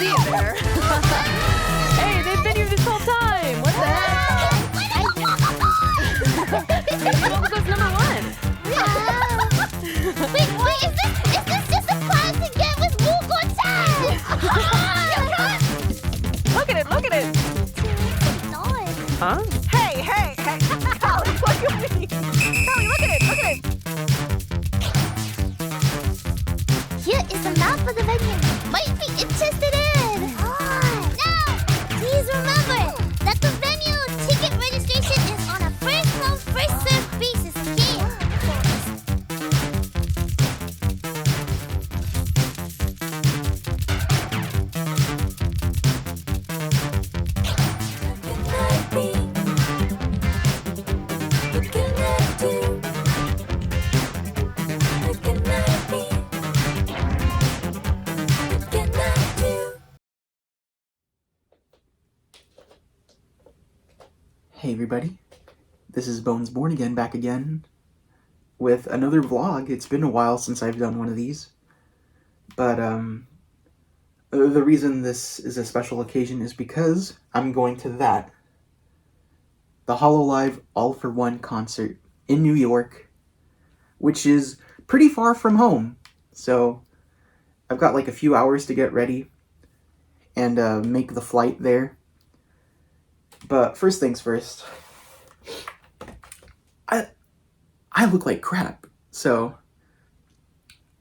see it there. Hey, they've been here this whole time. What the heck? What was number one? Wait, is this just a prize to get with Bornagain? Look at it. Huh? Hey. Callie, look at me. Callie, look at it. Here is a map of the venue. Might be interested in. Now, please remember that the venue ticket registration is on a first come, first served basis, okay? Hey everybody, this is Bones Bornagain back again with another vlog. It's been a while since I've done one of these, but the reason this is a special occasion is because I'm going to the HoloLive All for One concert in New York, which is pretty far from home, so I've got like a few hours to get ready and make the flight there. But first things first, I look like crap, so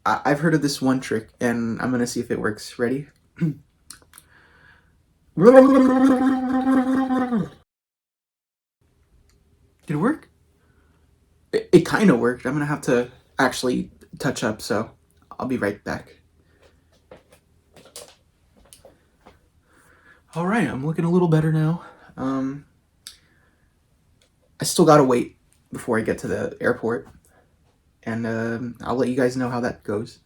I've heard of this one trick, and I'm gonna see if it works. Ready? Did it work? It kind of worked. I'm gonna have to actually touch up, so I'll be right back. Alright, I'm looking a little better now. I still gotta wait before I get to the airport, and I'll let you guys know how that goes.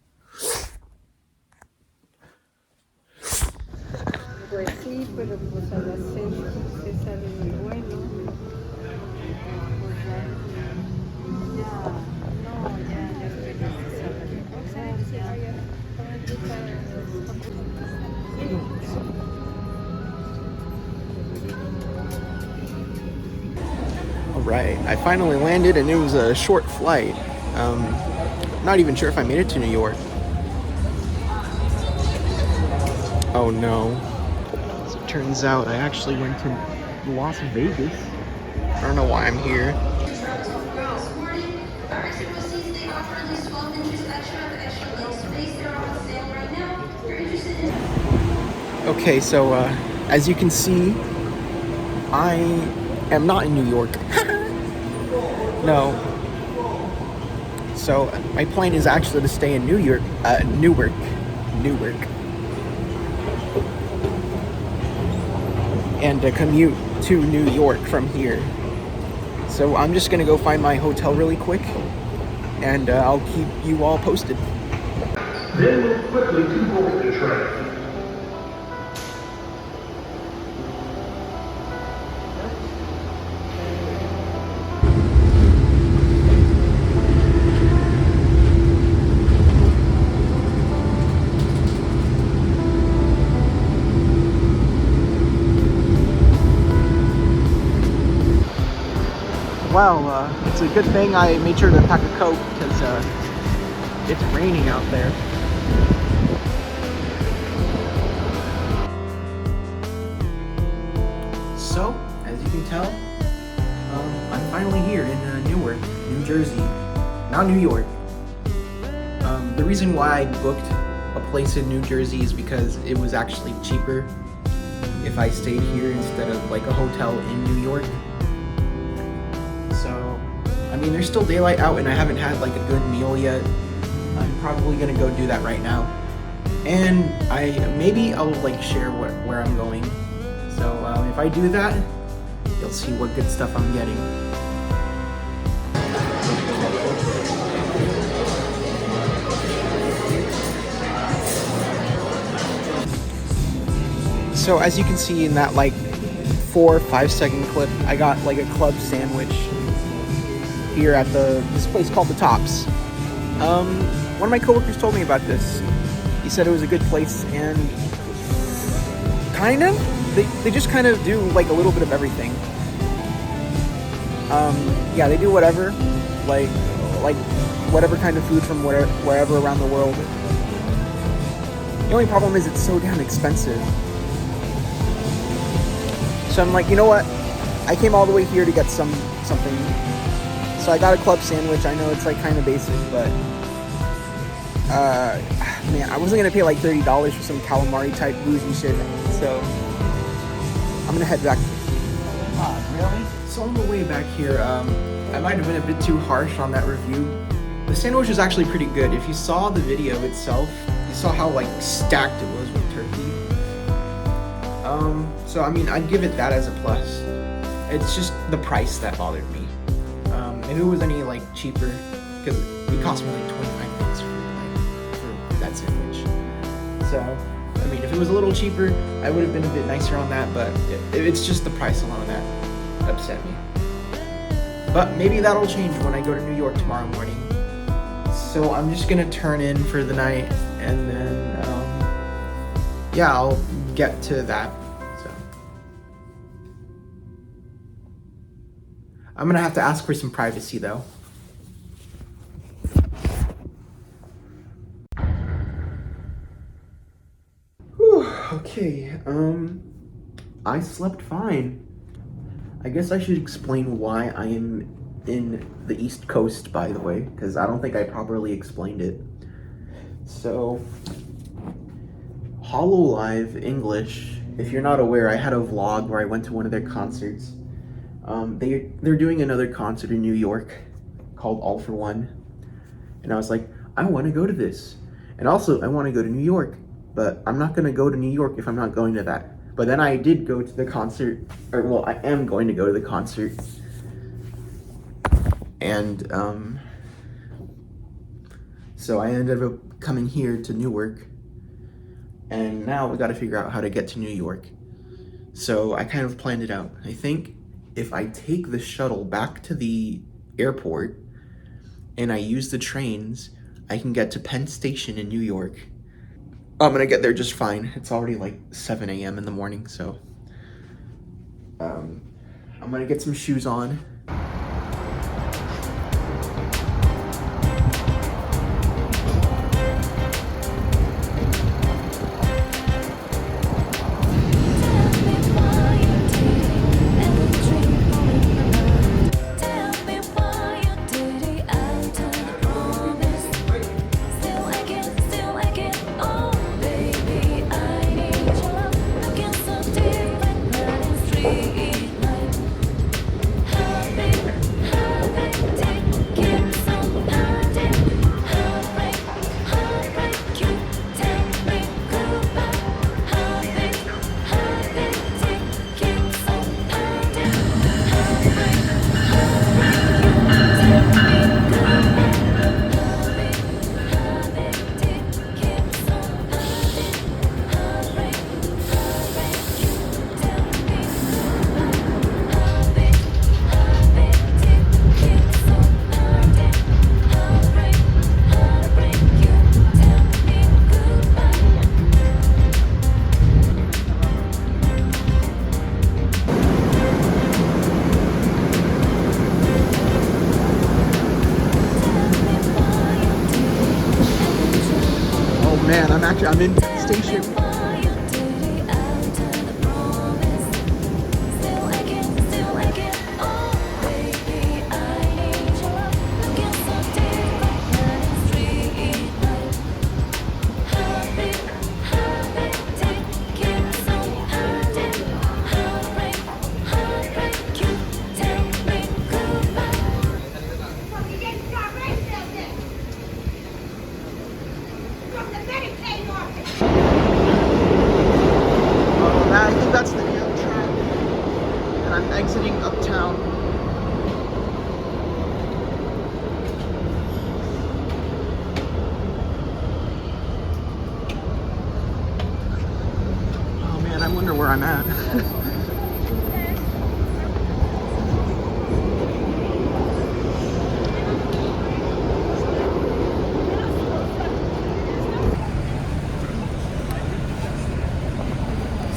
Pues sí, pero pues a las 6 se sale mi vuelo. Alright, I finally landed, and it was a short flight. Not even sure if I made it to New York. Oh no. As it turns out, I actually went to Las Vegas. I don't know why I'm here. Okay, so as you can see, I am not in New York. No. So my plan is actually to stay in Newark, and to commute to New York from here. So I'm just gonna go find my hotel really quick, and I'll keep you all posted. Then move quickly to board the train. Well, it's a good thing I made sure to pack a coat, because it's raining out there. So, as you can tell, I'm finally here in Newark, New Jersey, not New York. The reason why I booked a place in New Jersey is because it was actually cheaper if I stayed here instead of like a hotel in New York. So, I mean, there's still daylight out and I haven't had like a good meal yet. I'm probably gonna go do that right now. And maybe I'll like share where I'm going. So if I do that, you'll see what good stuff I'm getting. So as you can see in that like 4 or 5 second clip, I got like a club sandwich here at this place called The Tops. One of my coworkers told me about this. He said it was a good place, and Kind of. They just kind of do like a little bit of everything. Yeah, they do whatever, like whatever kind of food from wherever around the world. The only problem is it's so damn expensive. So I'm like, you know what? I came all the way here to get something. So I got a club sandwich. I know it's like kind of basic, but man, I wasn't gonna pay like $30 for some calamari type boozy shit. So I'm gonna head back. Really? So on the way back here, I might have been a bit too harsh on that review. The sandwich was actually pretty good. If you saw the video itself, you saw how like stacked it was with turkey. So I mean, I'd give it that as a plus. It's just the price that bothered me. If it was any like cheaper, because it cost me like 25 cents for that sandwich. So I mean, if it was a little cheaper, I would have been a bit nicer on that. But it's just the price alone that upset me. But maybe that'll change when I go to New York tomorrow morning. So I'm just gonna turn in for the night, and then yeah, I'll get to that. So I'm gonna have to ask for some privacy though. Whew, okay, I slept fine. I guess I should explain why I am in the East Coast, by the way, because I don't think I properly explained it. So, Hololive English, if you're not aware, I had a vlog where I went to one of their concerts. They're doing another concert in New York called All For One. And I was like, I want to go to this. And also, I want to go to New York, but I'm not going to go to New York if I'm not going to that. But then I did go to the concert, or well, I am going to go to the concert. And so I ended up coming here to Newark, and now we got to figure out how to get to New York. So I kind of planned it out. I think if I take the shuttle back to the airport and I use the trains, I can get to Penn Station in New York. I'm gonna get there just fine. It's already like 7 a.m. in the morning, so I'm gonna get some shoes on. Man, I'm in Penn Station. I think that's the Amtrak, and I'm exiting uptown. Oh man, I wonder where I'm at.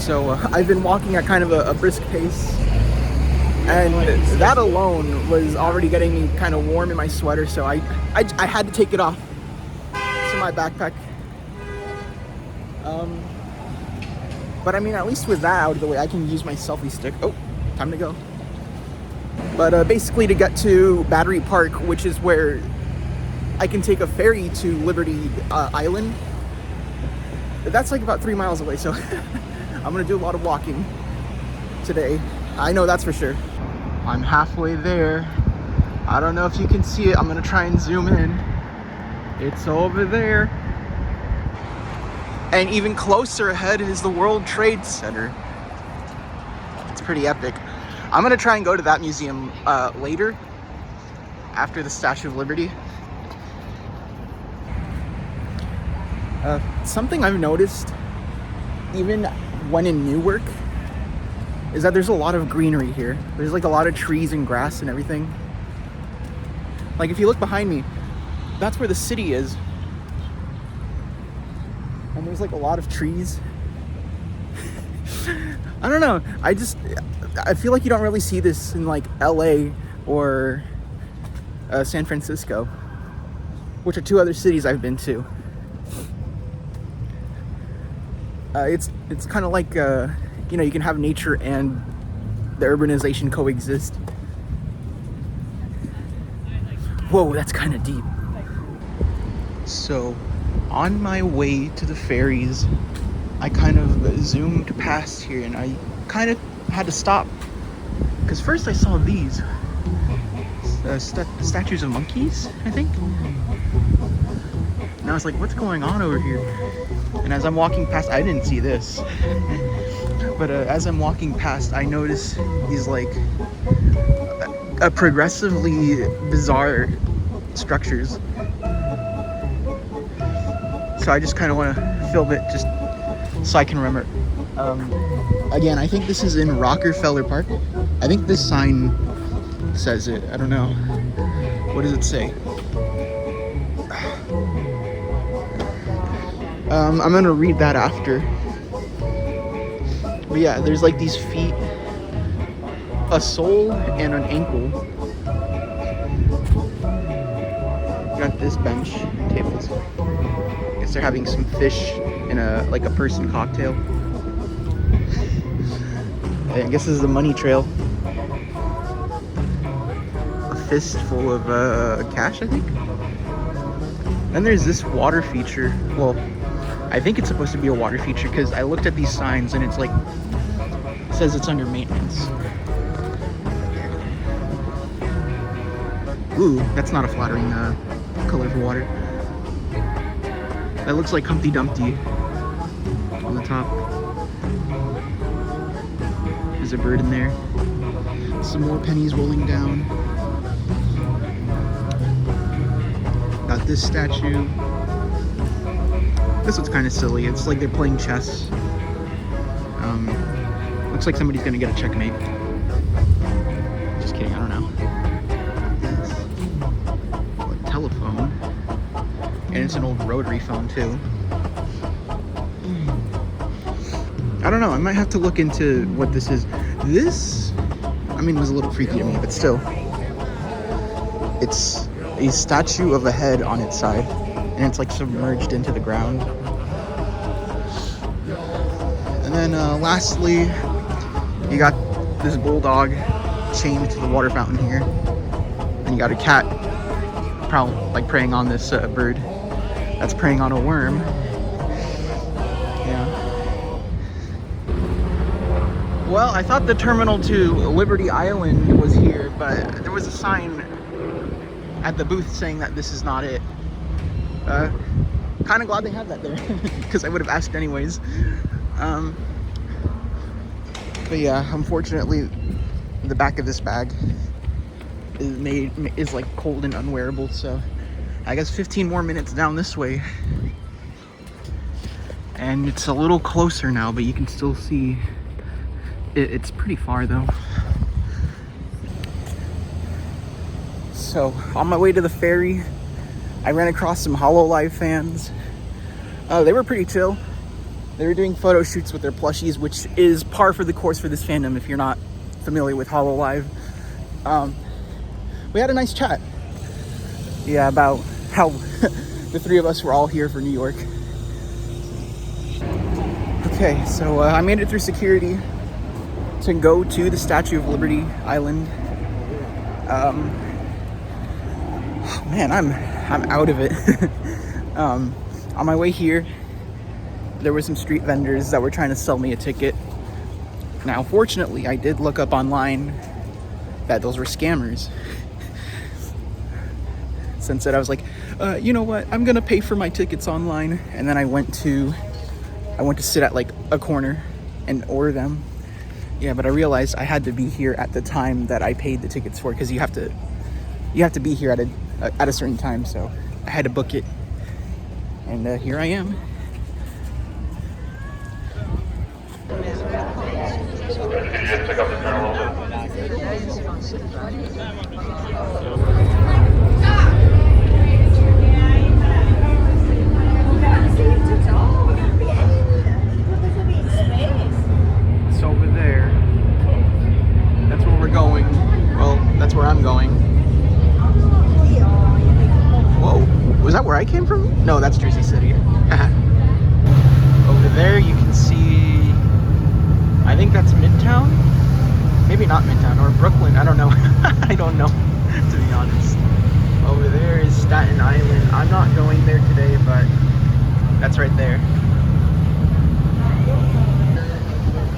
So I've been walking at kind of a brisk pace, and that alone was already getting me kind of warm in my sweater, so I had to take it off to my backpack. But I mean, at least with that out of the way, I can use my selfie stick. Oh, time to go. But basically to get to Battery Park, which is where I can take a ferry to Liberty Island. That's like about 3 miles away, so I'm gonna do a lot of walking today. I know that's for sure. I'm halfway there. I don't know if you can see it. I'm gonna try and zoom in. It's over there. And even closer ahead is the World Trade Center. It's pretty epic. I'm gonna try and go to that museum later, after the Statue of Liberty. Something I've noticed, even when in Newark, is that there's a lot of greenery here. There's like a lot of trees and grass and everything. Like if you look behind me, that's where the city is. And there's like a lot of trees. I don't know. I feel like you don't really see this in like LA or San Francisco, which are two other cities I've been to. It's kind of like you know, you can have nature and the urbanization coexist. Whoa, that's kind of deep. So on my way to the ferries, I kind of zoomed past here, and I kind of had to stop because first I saw these statues of monkeys, I think, and I was like, what's going on over here? And as I'm walking past, I didn't see this, but as I'm walking past, I notice these like progressively bizarre structures. So I just kind of want to film it just so I can remember. Again, I think this is in Rockefeller Park. I think this sign says it. I don't know. What does it say? I'm gonna read that after. But yeah, there's like these feet, a sole and an ankle. Got this bench, tables. I guess they're having some fish in a person cocktail. I guess this is the money trail. A fist full of cash, I think. Then there's this water feature. Well, I think it's supposed to be a water feature because I looked at these signs and it's like, it says it's under maintenance. Ooh, that's not a flattering color for water. That looks like Humpty Dumpty on the top. There's a bird in there. Some more pennies rolling down. Got this statue. This one's kind of silly. It's like they're playing chess. Looks like somebody's gonna get a checkmate. Just kidding, I don't know. A telephone. And it's an old rotary phone too. I don't know, I might have to look into what this is. This, I mean, was a little freaky to me, but still. It's a statue of a head on its side, and it's like submerged into the ground. And then lastly, you got this bulldog chained to the water fountain here. And you got a cat probably like preying on this bird that's preying on a worm. Yeah. Well, I thought the terminal to Liberty Island was here, but there was a sign at the booth saying that this is not it. Kind of glad they had that there because I would have asked anyways. But yeah, unfortunately, the back of this bag is like cold and unwearable. So I guess 15 more minutes down this way, and it's a little closer now, but you can still see it's pretty far though. So on my way to the ferry, I ran across some HoloLive fans. They were pretty chill. They were doing photo shoots with their plushies, which is par for the course for this fandom if you're not familiar with Hololive. We had a nice chat. Yeah, about how the three of us were all here for New York. Okay, so I made it through security to go to the Statue of Liberty Island. Man, I'm out of it. On my way here, there were some street vendors that were trying to sell me a ticket. Now, fortunately, I did look up online that those were scammers. So instead, I was like, you know what? I'm gonna pay for my tickets online. And then I went to sit at like a corner and order them. Yeah, but I realized I had to be here at the time that I paid the tickets for, because you have to be here at a certain time. So I had to book it, and here I am. It's over there. That's where we're going. Well, that's where I'm going. Whoa, was that where I came from? No, that's Jersey City. Over there you can see, I think that's Midtown? Maybe not Midtown, or Brooklyn, I don't know. I don't know, to be honest. Over there is Staten Island. I'm not going there today, but that's right there.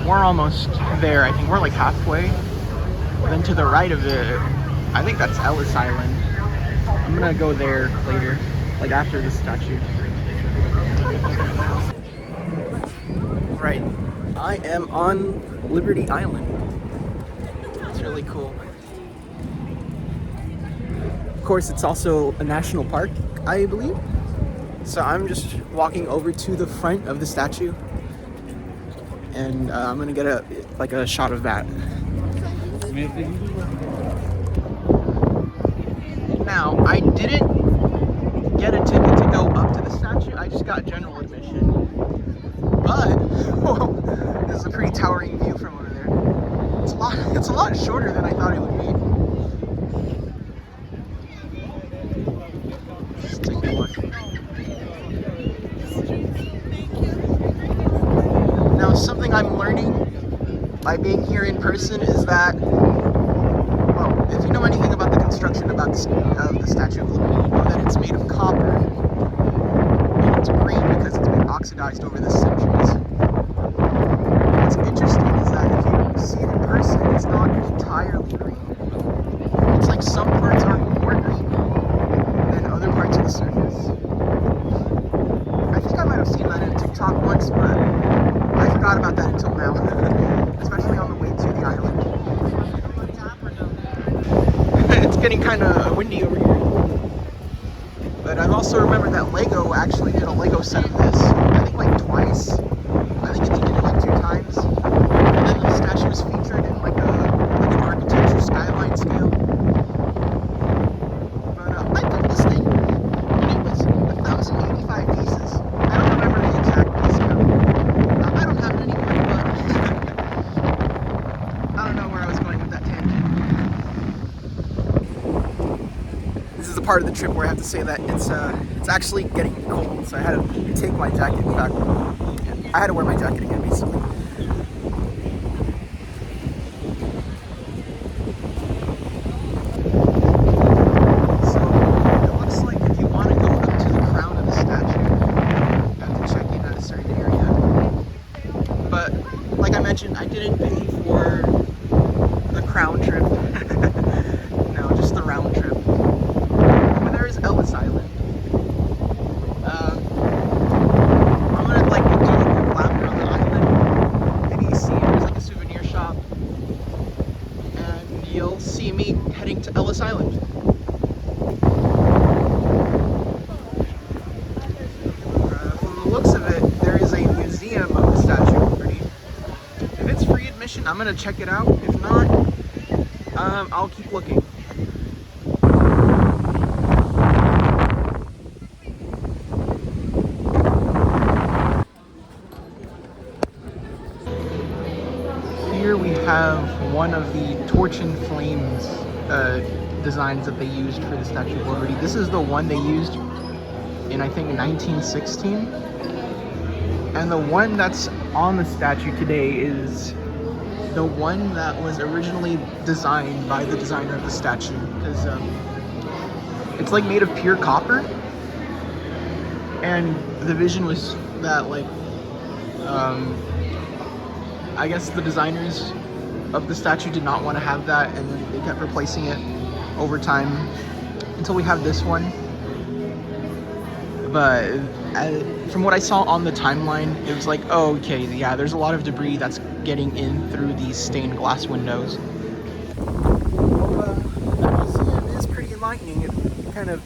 We're almost there. I think we're like halfway. Then to the right of it, I think that's Ellis Island. I'm gonna go there later, like after the statue. Right, I am on Liberty Island. It's really cool. Of course, it's also a national park, I believe. So I'm just walking over to the front of the statue, and I'm gonna get a shot of that. Now, I didn't get a ticket to go up to the statue. I just got general admission. But this is a pretty towering view from over there. It's a lot shorter than I thought it would be. Let's take a look. Now, something I'm learning by being here in person is that, well, if you know anything about the construction of the Statue of Liberty, you know that it's made of copper. And it's green because it's been oxidized over the centuries. What's interesting is that if you see it in person, it's not entirely green. It's like some parts are more green than other parts of the surface. I think I might have seen that in TikTok once, but I forgot about that until now. Especially on the way to the island. It's getting kind of windy over here. But I've also remembered that Lego actually did a Lego set of this. I think like twice. I think they did it like 2 times. And then the statue was featured in like an architecture skyline scale. But I took this thing, and it was 1,085 pieces. I don't remember the exact piece count. I don't have it anymore, but I don't know where I was going with that tangent. This is the part of the trip where I have to say that it's actually getting cold, so I had to take my jacket back. I had to wear my jacket again, basically. So it looks like if you want to go up to the crown of the statue, you have to check in at a certain area. But like I mentioned, I didn't pay for the crown trip. No, just the round trip. Over there is Ellis Island. I'm gonna like do a quick lap around the island. Maybe you see there's like a souvenir shop, and you'll see me heading to Ellis Island. From the looks of it, there is a museum of the Statue of Liberty. If it's free admission, I'm gonna check it out. If not, I'll keep looking. one of the torch and flames designs that they used for the Statue of Liberty. This is the one they used in, I think, 1916. And the one that's on the statue today is the one that was originally designed by the designer of the statue, because it's like made of pure copper, and the vision was that, like, I guess the designers of the statue did not want to have that, and then they kept replacing it over time until we have this one. But from what I saw on the timeline, it was like, oh, okay, yeah, there's a lot of debris that's getting in through these stained glass windows. Well, that museum is pretty enlightening. It kind of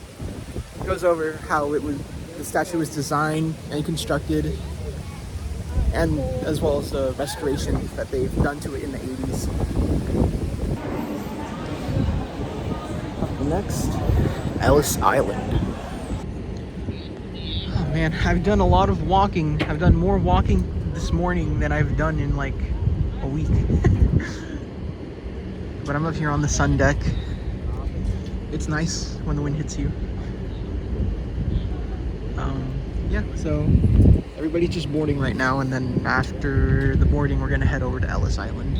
goes over how the statue was designed and constructed, and as well as the restoration that they've done to it in the 80s. Up next, Ellis Island. Oh man, I've done a lot of walking. I've done more walking this morning than I've done in like a week. But I'm up here on the sun deck. It's nice when the wind hits you. Yeah, so everybody's just boarding right now, and then after the boarding we're gonna head over to Ellis Island.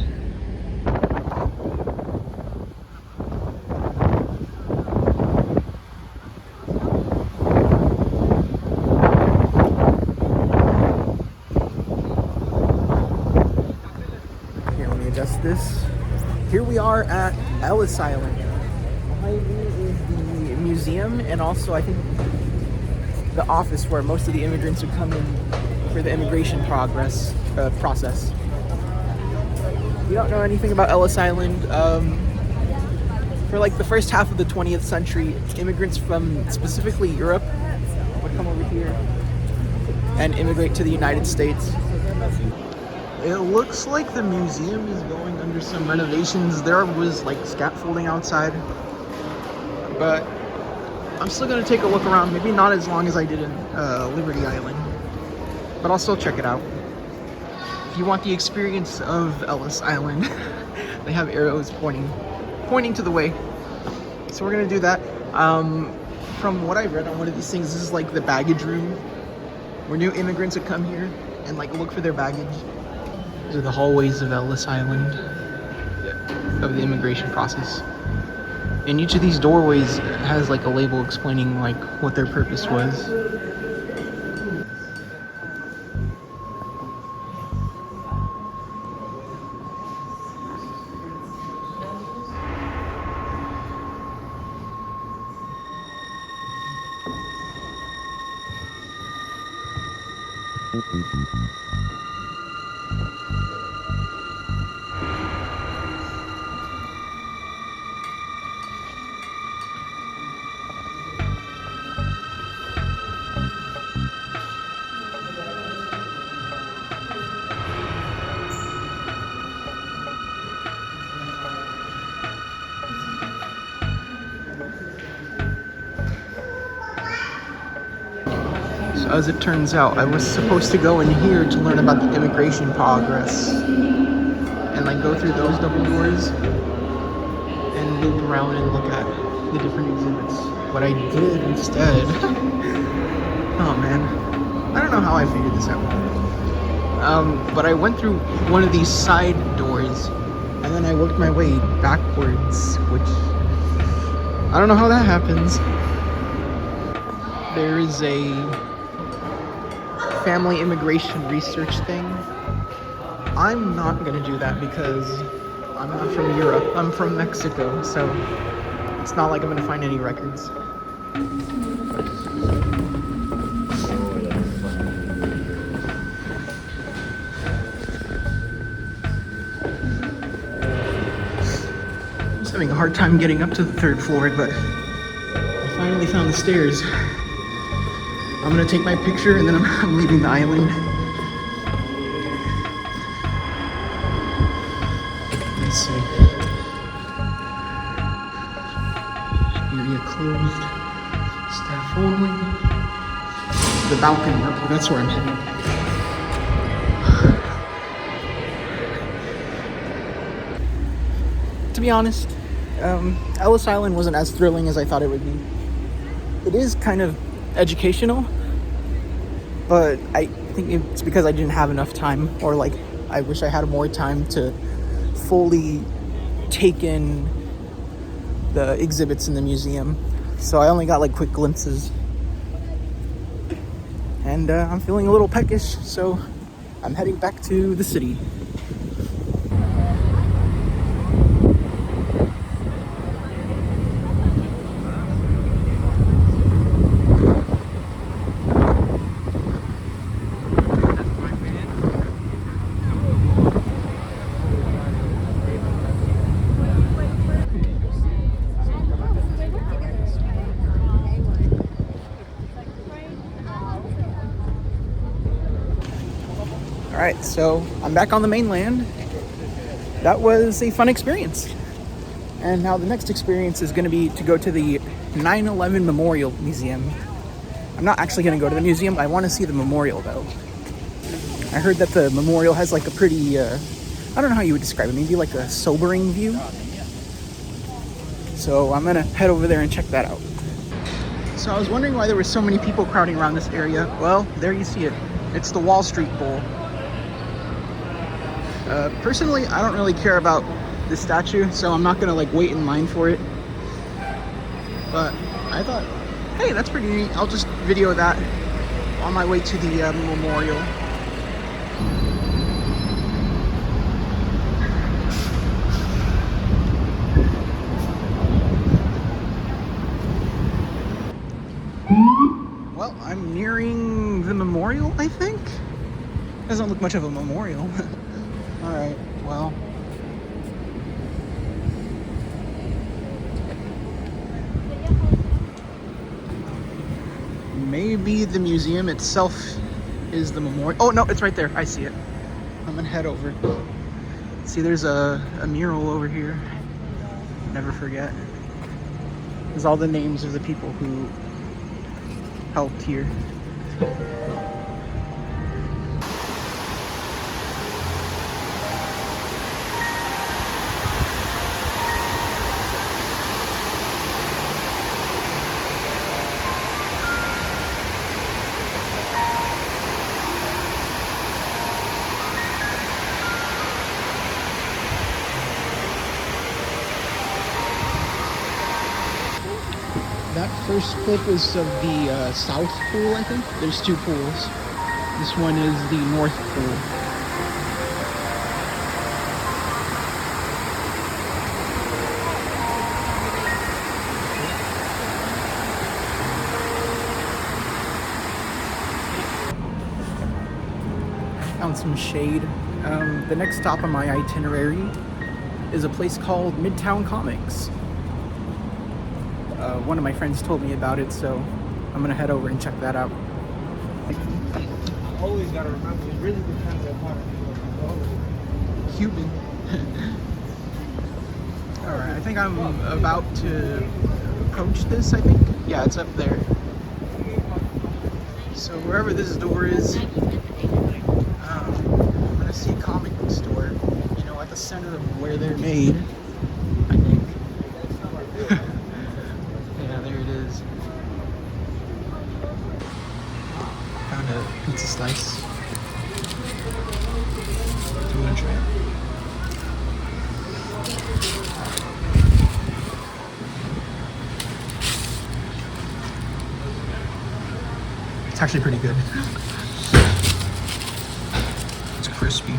Here, let me adjust this. Here we are at Ellis Island. Behind me is the museum, and also I think the office where most of the immigrants would come in for the immigration process. If you don't know anything about Ellis Island, for like the first half of the 20th century, immigrants from specifically Europe would come over here and immigrate to the United States. It looks like the museum is going under some renovations. There was like scaffolding outside, but I'm still gonna take a look around. Maybe not as long as I did in Liberty Island, but I'll still check it out. If you want the experience of Ellis Island, they have arrows pointing to the way. So we're gonna do that. From what I read on one of these things, this is like the baggage room where new immigrants would come here and like look for their baggage. These are the hallways of Ellis Island, of the immigration process. And each of these doorways has like a label explaining like what their purpose was. So as it turns out, I was supposed to go in here to learn about the immigration progress and like go through those double doors and loop around and look at the different exhibits. What I did instead, oh man, I don't know how I figured this out. But I went through one of these side doors and then I worked my way backwards, which I don't know how that happens. There is a family immigration research thing. I'm not gonna do that because I'm not from Europe. I'm from Mexico, so it's not like I'm gonna find any records. I'm just having a hard time getting up to the 3rd floor, but I finally found the stairs. I'm gonna take my picture and then I'm leaving the island. Let's see. Area closed. Staff only. The balcony. Okay, that's where I'm heading. to be honest, Ellis Island wasn't as thrilling as I thought it would be. It is kind of educational, but I think it's because I didn't have enough time, or like I wish I had more time to fully take in the exhibits in the museum. So I only got like quick glimpses. And I'm feeling a little peckish, so I'm heading back to the city. Alright, so I'm back on the mainland. That was a fun experience. And now the next experience is going to be to go to the 9/11 Memorial Museum. I'm not actually going to go to the museum. I want to see the memorial, though. I heard that the memorial has like a pretty, I don't know how you would describe it, maybe like a sobering view. So I'm going to head over there and check that out. So I was wondering why there were so many people crowding around this area. Well, there you see it. It's the Wall Street Bull. Personally, I don't really care about the statue, so I'm not gonna like wait in line for it. But I thought, hey, that's pretty neat. I'll just video that on my way to the memorial. Well, I'm nearing the memorial, I think. Doesn't look much of a memorial. Alright, well. Maybe the museum itself is the memorial. Oh, no, it's right there. I see it. I'm gonna head over. See, there's a mural over here. Never forget. There's all the names of the people who helped here. That first clip was of the South Pool, I think. There's two pools. This one is the North Pool. Found some shade. The next stop on my itinerary is a place called Midtown Comics. One of my friends told me about it, so I'm gonna head over and check that out. Always gotta remember, it really depends on what Cuban. Alright, I think I'm about to approach this, I think. Yeah, it's up there. So wherever this door is, I'm gonna see a comic book store, you know, at the center of where they're made, I think. Yeah, there it is. Found a pizza slice. Do you want to try it? It's actually pretty good. It's crispy.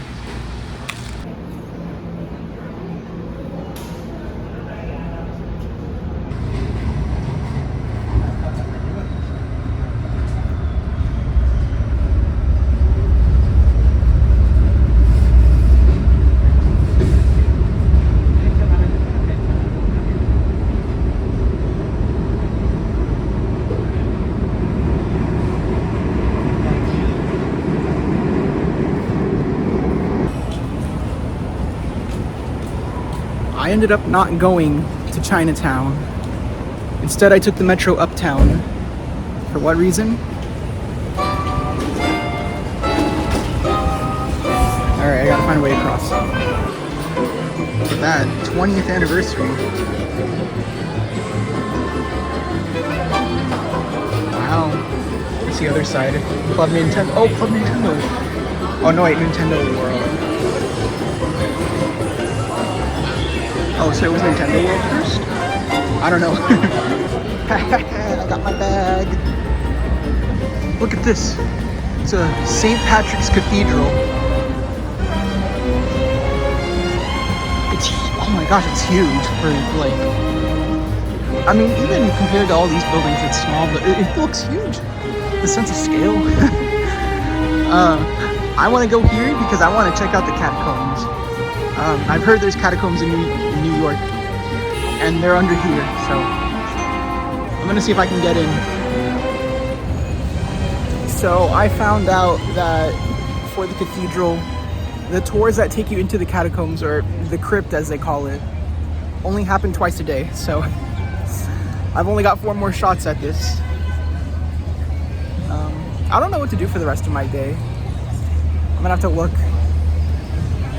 I ended up not going to Chinatown. Instead, I took the metro uptown. For what reason? Alright, I gotta find a way across. Look at that, 20th anniversary. Wow. That's the other side. Club Nintendo. Oh, Club Nintendo. Oh no, wait, Nintendo World. Oh, so it was Nintendo World first? I don't know. I got my bag. Look at this. It's a St. Patrick's Cathedral. It's, oh my gosh, it's huge for like, I mean, even compared to all these buildings, it's small, but it looks huge. The sense of scale. I want to go here because I want to check out the catacombs. I've heard there's catacombs in New York, and they're under here, so I'm gonna see if I can get in. So I found out that for the cathedral, the tours that take you into the catacombs, or the crypt as they call it, only happen twice a day. So I've only got 4 more shots at this. I don't know what to do for the rest of my day. I'm gonna have to look,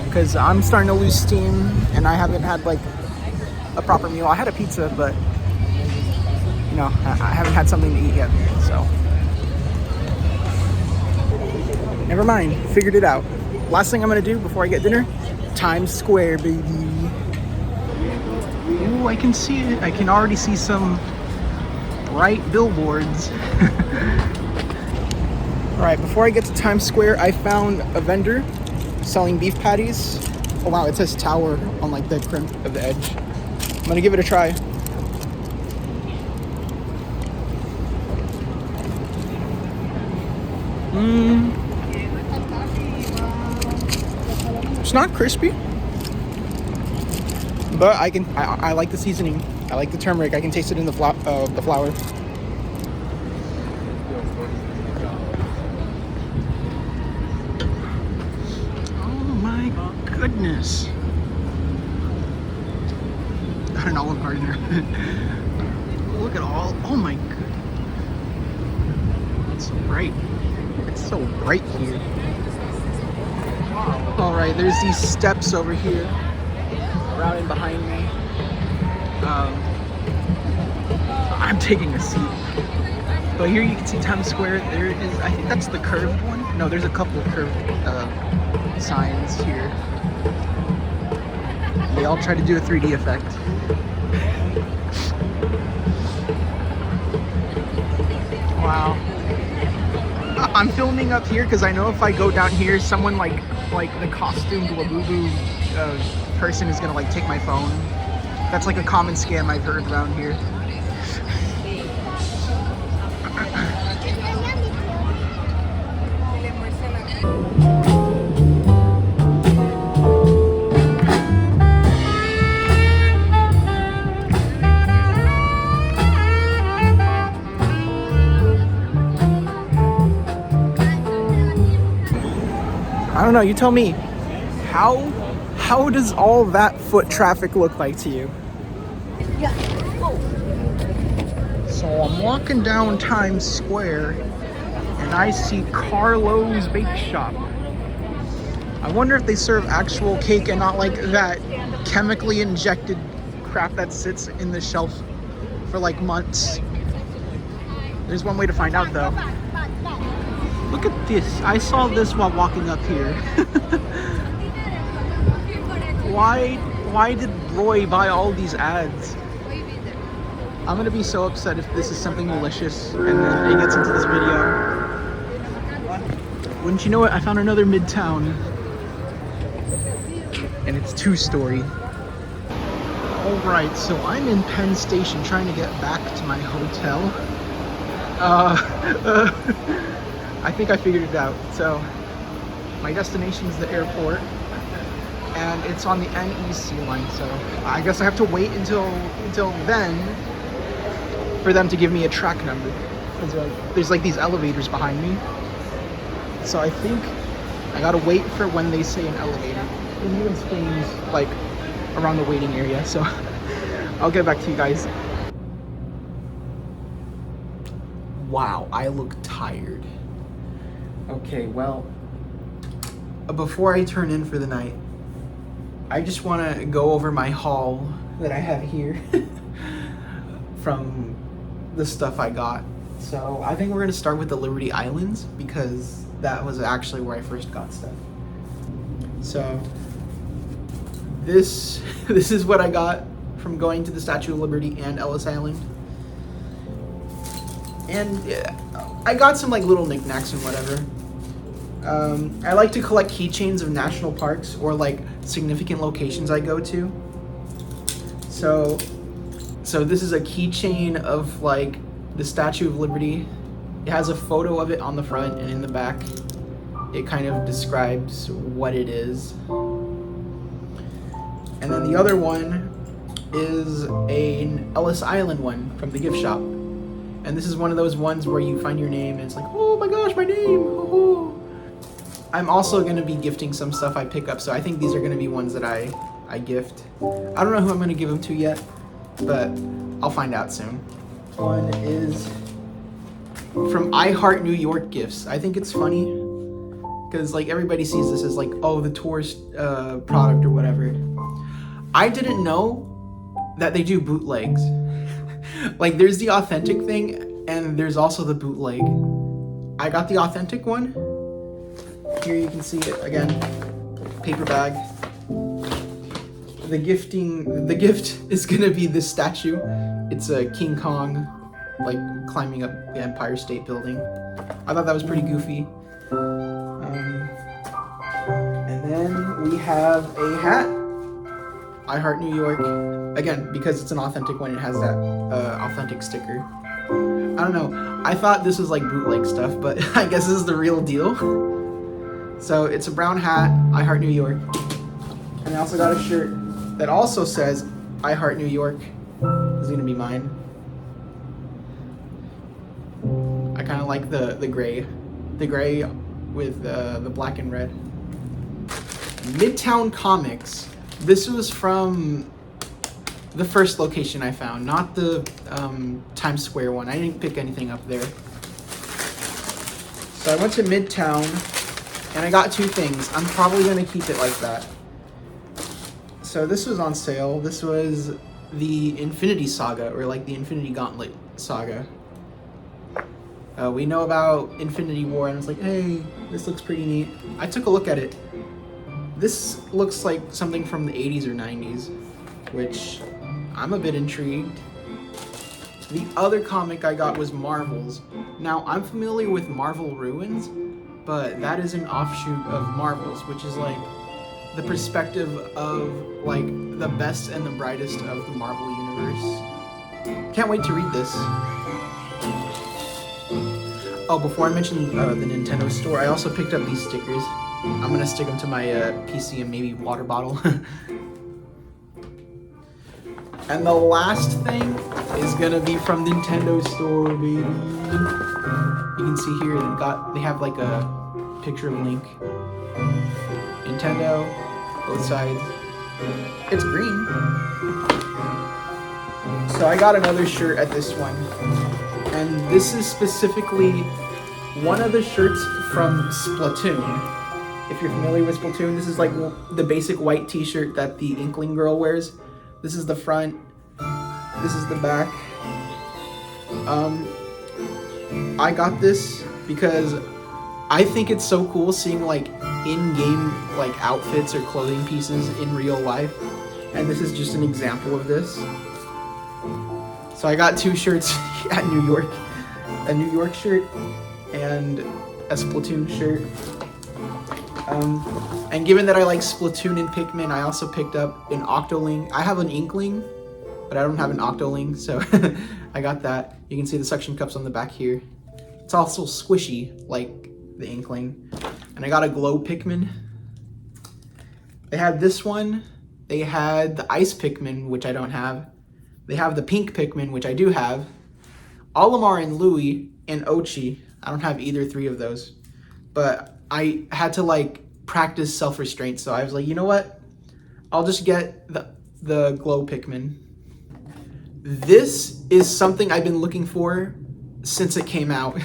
because I'm starting to lose steam and I haven't had like a proper meal. I had a pizza, but you know, I haven't had something to eat yet, so never mind, figured it out. Last thing I'm gonna do before I get dinner, Times Square, baby. Ooh, I can see it. I can already see some bright billboards. All right, before I get to Times Square, I found a vendor selling beef patties. Oh wow, it says tower on like the crimp of the edge. I'm gonna give it a try. It's not crispy, but I like the seasoning. I like the turmeric. I can taste it in the flour. Goodness. Not an Olive Garden. Look at all. Oh my god. It's so bright. It's so bright here. Alright, there's these steps over here. Around and behind me. I'm taking a seat. But here you can see Times Square. There is, I think that's the curved one. No, there's a couple of curved signs here. They all try to do a 3D effect. Wow. I'm filming up here because I know if I go down here, someone like the costumed Labubu person is gonna like take my phone. That's like a common scam I've heard around here. I don't know, you tell me. How does all that foot traffic look like to you? Yeah. So I'm walking down Times Square and I see Carlo's Bake Shop. I wonder if they serve actual cake and not like that chemically injected crap that sits in the shelf for like months. There's one way to find out though. Look at this. I saw this while walking up here. Why did Roy buy all these ads? I'm gonna be so upset if this is something malicious and then it gets into this video. Wouldn't you know it, I found another Midtown. And it's 2-story. Alright, so I'm in Penn Station trying to get back to my hotel. I think I figured it out. So my destination is the airport and it's on the NEC line, so I guess I have to wait until then for them to give me a track number, because there's like these elevators behind me, so I think I gotta wait for when they say an elevator. And even Spain's like around the waiting area, so I'll get back to you guys. Wow, I look tired. Okay, well, before I turn in for the night, I just want to go over my haul that I have here from the stuff I got. So I think we're going to start with the Liberty Islands because that was actually where I first got stuff. So this is what I got from going to the Statue of Liberty and Ellis Island. And I got some like little knickknacks and whatever. I like to collect keychains of national parks or like significant locations I go to. So this is a keychain of like the Statue of Liberty. It has a photo of it on the front, and in the back it kind of describes what it is. And then the other one is an Ellis Island one from the gift shop. And this is one of those ones where you find your name and it's like, oh my gosh, my name. Oh. I'm also going to be gifting some stuff I pick up, so I think these are going to be ones that I gift. I don't know who I'm going to give them to yet, but I'll find out soon. One is from I Heart New York Gifts. I think it's funny because like everybody sees this as like, oh, the tourist product or whatever. I didn't know that they do bootlegs. Like there's the authentic thing and there's also the bootleg. I got the authentic one. Here you can see it again. Paper bag. The gift is gonna be this statue. It's a King Kong, like climbing up the Empire State Building. I thought that was pretty goofy. And then we have a hat. I Heart New York. Again, because it's an authentic one, it has that authentic sticker. I don't know. I thought this was like bootleg stuff, but I guess this is the real deal. So it's a brown hat, I Heart New York. And I also got a shirt that also says I Heart New York. This is gonna be mine. I kind of like the gray with the black and red. Midtown Comics. This was from the first location I found, not the Times Square one. I didn't pick anything up there. So I went to Midtown and I got two things. I'm probably gonna keep it like that. So this was on sale. This was the Infinity Saga, or like the Infinity Gauntlet Saga. We know about Infinity War, and I was like, hey, this looks pretty neat. I took a look at it. This looks like something from the 80s or 90s, which I'm a bit intrigued. The other comic I got was Marvel's. Now, I'm familiar with Marvel Ruins, but that is an offshoot of Marvel's, which is like the perspective of like the best and the brightest of the Marvel universe. Can't wait to read this. Oh, before I mention the Nintendo store, I also picked up these stickers. I'm gonna stick them to my PC and maybe water bottle. And the last thing is gonna be from Nintendo store, baby. You can see here they have like a picture of Link. Nintendo, both sides. It's green. So I got another shirt at this one. And this is specifically one of the shirts from Splatoon. If you're familiar with Splatoon, this is like the basic white t-shirt that the Inkling girl wears. This is the front. This is the back. I got this because I think it's so cool seeing like in-game like outfits or clothing pieces in real life. And this is just an example of this. So I got two shirts at New York. A New York shirt and a Splatoon shirt. And given that I like Splatoon and Pikmin, I also picked up an Octoling. I have an Inkling, but I don't have an Octoling, so I got that. You can see the suction cups on the back here. It's also squishy, like the Inkling. And I got a Glow Pikmin. They had this one. They had the Ice Pikmin, which I don't have. They have the Pink Pikmin, which I do have. Olimar and Louie and Ochi. I don't have either three of those. But I had to like practice self-restraint, so I was like, you know what? I'll just get the Glow Pikmin. This is something I've been looking for since it came out.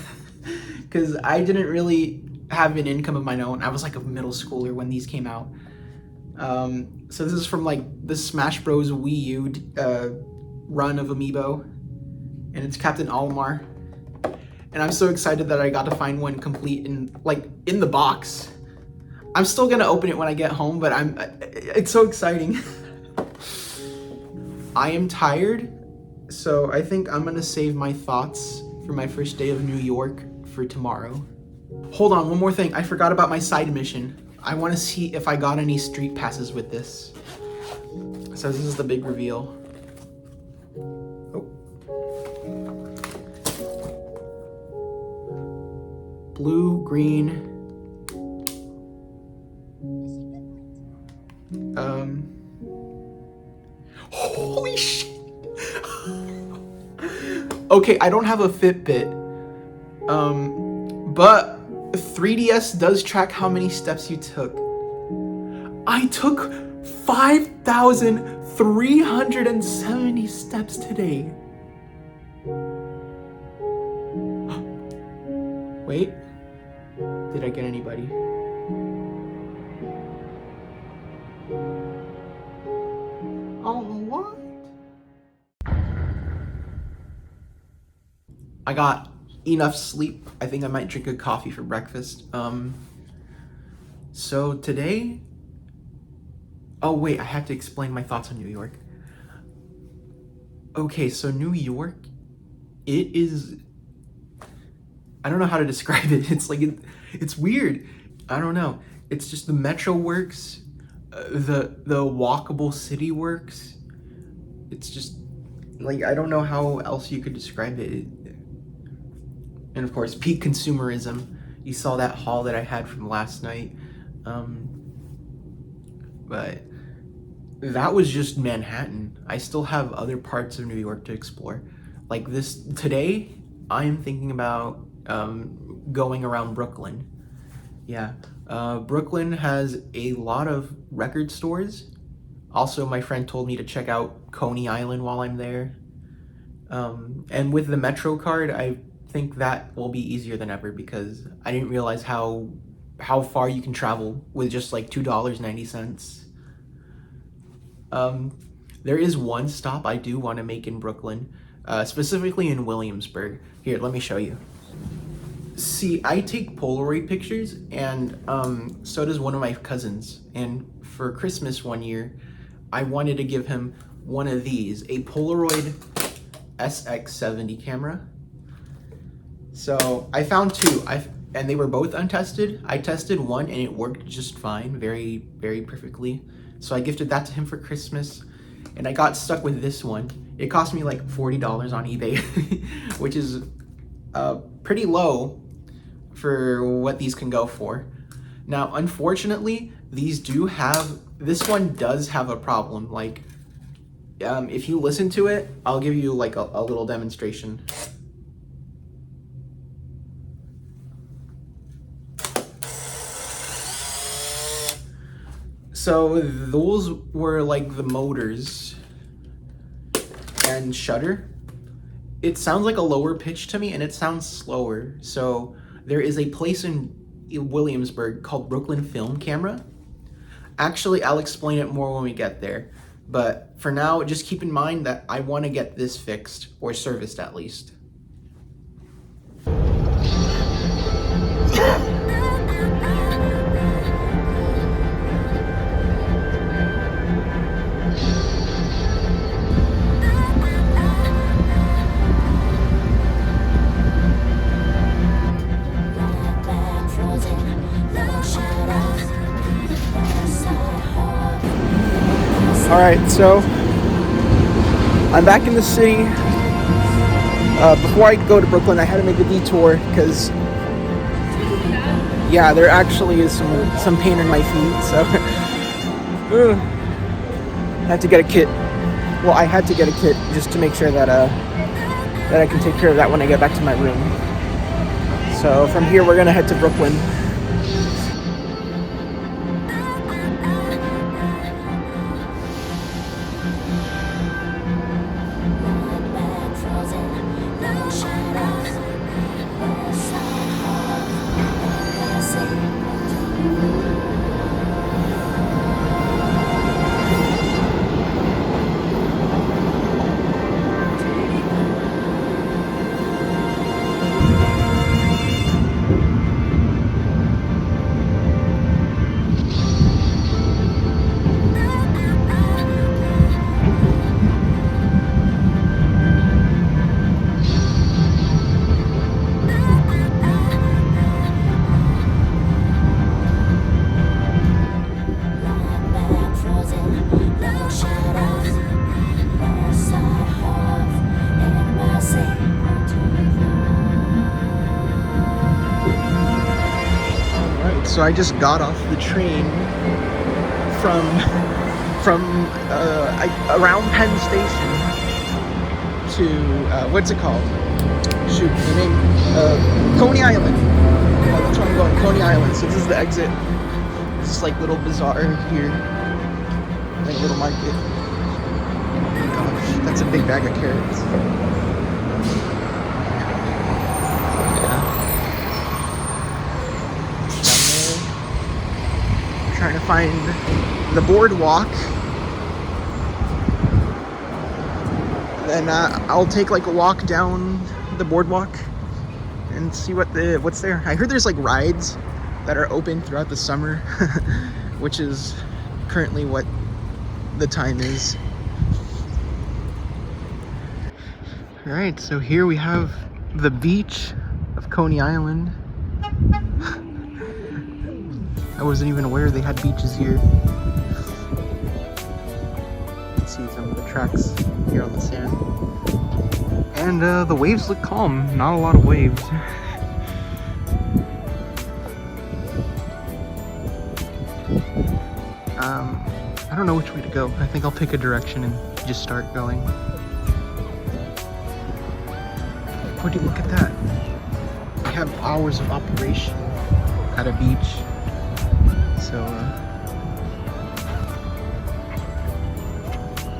Because I didn't really have an income of my own. I was like a middle schooler when these came out. So this is from like the Smash Bros. Wii U run of Amiibo, and it's Captain Olimar. And I'm so excited that I got to find one complete in the box. I'm still gonna open it when I get home, but it's so exciting. I am tired, so I think I'm gonna save my thoughts for my first day of New York for tomorrow. Hold on, one more thing. I forgot about my side mission. I want to see if I got any street passes with this. So this is the big reveal. Oh. Blue, green. Holy shit. Okay, I don't have a Fitbit. But 3DS does track how many steps you took. I took 5,370 steps today. Wait, did I get anybody? Oh, what? I got enough sleep. I think I might drink a coffee for breakfast. So today, oh wait, I have to explain my thoughts on New York. Okay, so New York, it is, I don't know how to describe it. It's like, it's weird. I don't know. It's just the metro works, the walkable city works. It's just like, I don't know how else you could describe it. And of course, peak consumerism. You saw that haul that I had from last night. But that was just Manhattan. I still have other parts of New York to explore. Like this, today, I am thinking about going around Brooklyn. Yeah, Brooklyn has a lot of record stores. Also, my friend told me to check out Coney Island while I'm there. And with the Metro card, I think that will be easier than ever because I didn't realize how far you can travel with just like $2.90. There is one stop I do want to make in Brooklyn, specifically in Williamsburg. Here, let me show you. See, I take Polaroid pictures, and so does one of my cousins. And for Christmas one year, I wanted to give him one of these, a Polaroid SX70 camera. So I found two, and they were both untested. I tested one and it worked just fine, very, very perfectly. So I gifted that to him for Christmas, and I got stuck with this one. It cost me like $40 on eBay, which is pretty low for what these can go for. Now, unfortunately, this one does have a problem. Like, if you listen to it, I'll give you like a little demonstration. So those were like the motors and shutter. It sounds like a lower pitch to me, and it sounds slower. So there is a place in Williamsburg called Brooklyn Film Camera. Actually, I'll explain it more when we get there. But for now, just keep in mind that I want to get this fixed, or serviced at least. All right, so I'm back in the city. Before I go to Brooklyn, I had to make a detour because, yeah, there actually is some pain in my feet. So I had to get a kit. Well, I had to get a kit just to make sure that I can take care of that when I get back to my room. So from here, we're gonna head to Brooklyn. So I just got off the train from around Penn Station to what's it called? Shoot, the name Coney Island. Oh, that's where I'm going, Coney Island. So this is the exit. It's this like little bazaar here, like little market. Oh gosh, that's a big bag of carrots. Trying to find the boardwalk. Then I'll take like a walk down the boardwalk and see what's there. I heard there's like rides that are open throughout the summer, which is currently what the time is. All right, so here we have the beach of Coney Island. I wasn't even aware they had beaches here. You can see some of the tracks here on the sand. And the waves look calm, not a lot of waves. I don't know which way to go. I think I'll pick a direction and just start going. Would you look at that? We have hours of operation at a beach. So,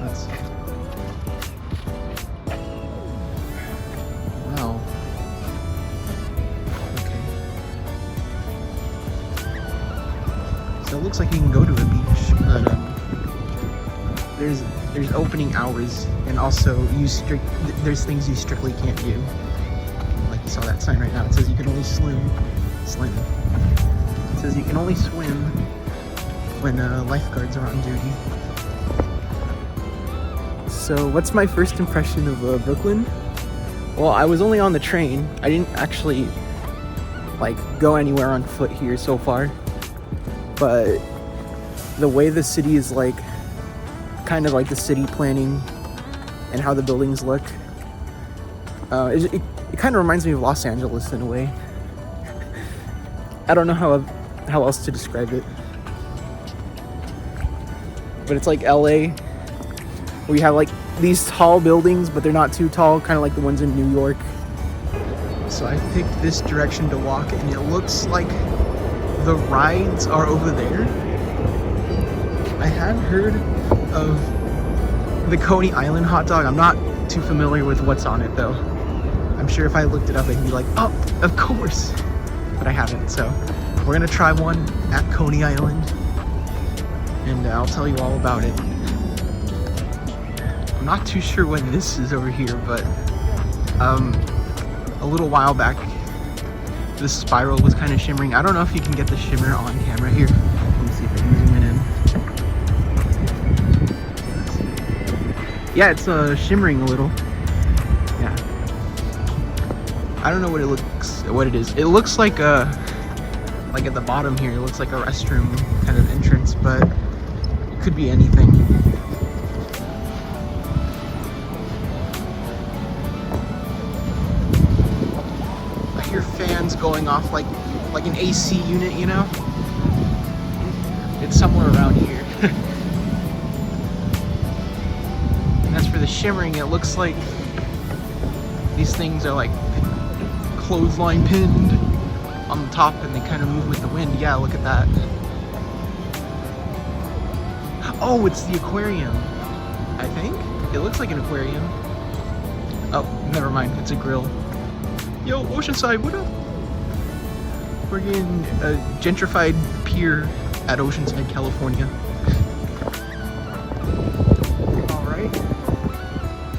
let's see. Wow. Okay. So it looks like you can go to a beach, but there's opening hours, and also there's things you strictly can't do. Like you saw that sign right now. It says you can only swim. It says you can only swim when lifeguards are on duty. So what's my first impression of Brooklyn? Well, I was only on the train. I didn't actually like go anywhere on foot here so far. But the way the city is like, kind of like the city planning and how the buildings look, it kind of reminds me of Los Angeles in a way. I don't know how else to describe it, but it's like LA, where you have like these tall buildings, but they're not too tall, kind of like the ones in New York. So I picked this direction to walk, and it looks like the rides are over there. I had heard of the Coney Island hot dog. I'm not too familiar with what's on it though. I'm sure if I looked it up, I'd be like, oh, of course. But I haven't, so we're gonna try one at Coney Island, and I'll tell you all about it. I'm not too sure when this is over here, but a little while back, the spiral was kind of shimmering. I don't know if you can get the shimmer on camera here. Let me see if I can zoom it in. Yeah, it's shimmering a little. Yeah. I don't know what it is. It looks like at the bottom here, it looks like a restroom kind of entrance, but it could be anything. I hear fans going off like an AC unit, you know? It's somewhere around here. And as for the shimmering, it looks like these things are like clothesline pinned on the top, and they kind of move with the wind. Yeah, look at that. Oh, it's the aquarium, I think. It looks like an aquarium. Oh, never mind, it's a grill. Yo, Oceanside, what up? We're getting a gentrified pier at Oceanside, California. Alright.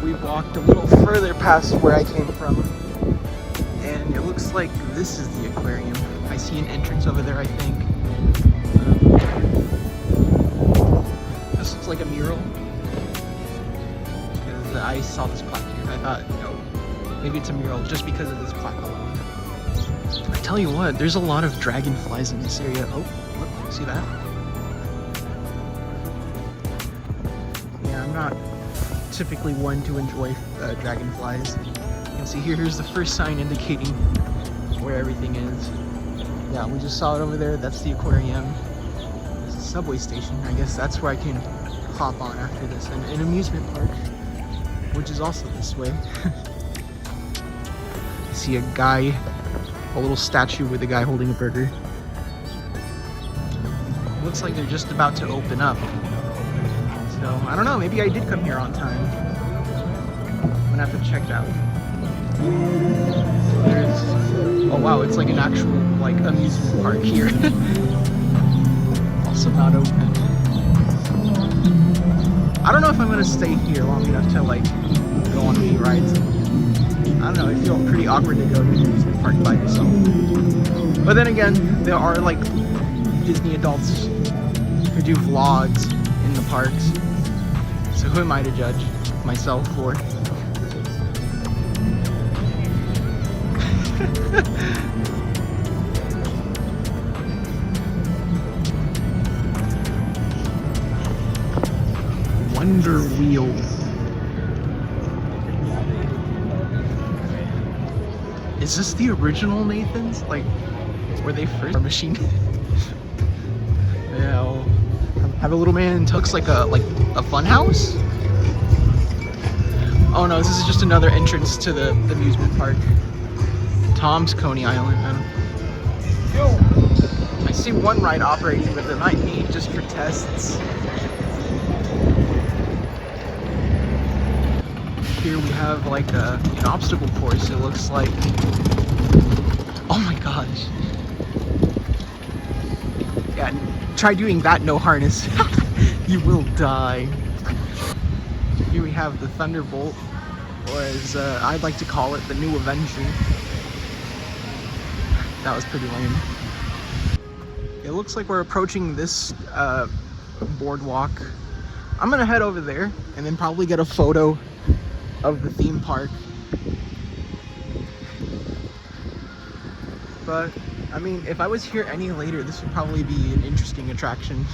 We walked a little further past where I came from, and it looks like this is the aquarium. I see an entrance over there, I think. This looks like a mural, because I saw this plaque here. I thought, maybe it's a mural just because of this plaque alone. I tell you what, there's a lot of dragonflies in this area. Oh, look, see that? Yeah, I'm not typically one to enjoy dragonflies. You can see here's the first sign indicating where everything is. Yeah, we just saw it over there. That's the aquarium. It's the subway station. I guess that's where I can hop on after this. And an amusement park, which is also this way. I see a guy, a little statue with a guy holding a burger. Looks like they're just about to open up. So, I don't know, maybe I did come here on time. I'm gonna have to check it out. There's, oh wow, it's like an actual like amusement park here. Also not open. I don't know if I'm gonna stay here long enough to like go on any rides. I don't know, I feel pretty awkward to go to an amusement park by yourself. But then again, there are like Disney adults who do vlogs in the parks. So who am I to judge myself for? Wonder Wheel. Is this the original Nathan's? Like, were they first? Our machine. Yeah. I'll have a little man. It looks like a fun house. Oh no, this is just another entrance to the amusement park. Tom's Coney Island. I see one ride operating, but it might be just for tests. Here we have like an obstacle course, it looks like. Oh my gosh. Yeah, try doing that no harness. You will die. Here we have the Thunderbolt, or as I'd like to call it, the new Avenger. That was pretty lame. It looks like we're approaching this boardwalk. I'm gonna head over there and then probably get a photo of the theme park. But I mean, if I was here any later, this would probably be an interesting attraction.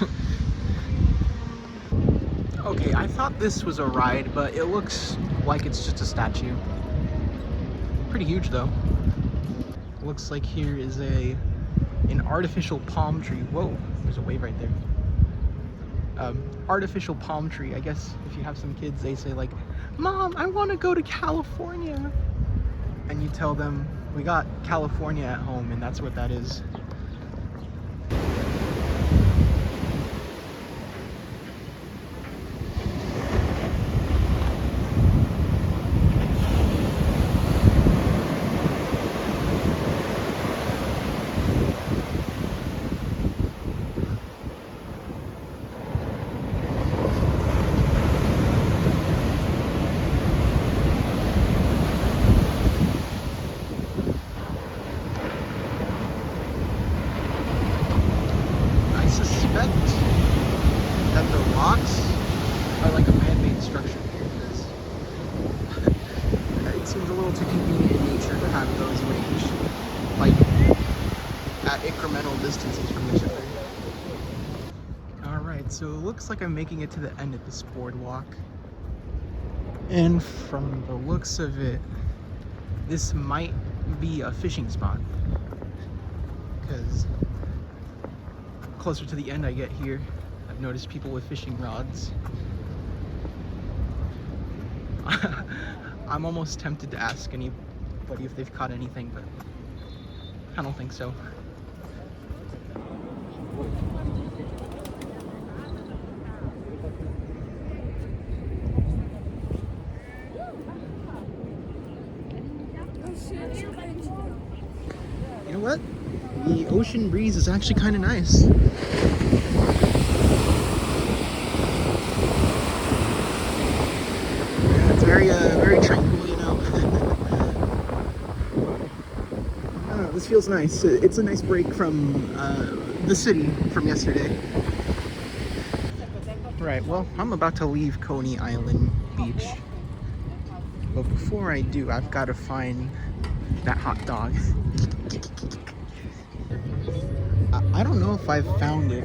Okay, I thought this was a ride, but it looks like it's just a statue. Pretty huge though. Looks like here is an artificial palm tree. Whoa, there's a wave right there. Artificial palm tree. I guess if you have some kids, they say like, "Mom, I want to go to California," and you tell them, "We got California at home," and that's what that is. That the rocks are like a man-made structure here, because it seems a little too convenient in nature to have those range like at incremental distances from each other. Alright, so it looks like I'm making it to the end of this boardwalk, and from the looks of it, this might be a fishing spot, because closer to the end I get here, I've noticed people with fishing rods. I'm almost tempted to ask anybody if they've caught anything, but I don't think so. You know what? The ocean breeze is actually kind of nice. Yeah, it's very tranquil, you know. I don't know, this feels nice. It's a nice break from the city from yesterday. Right, well, I'm about to leave Coney Island Beach. But before I do, I've got to find that hot dog. I don't know if I've found it,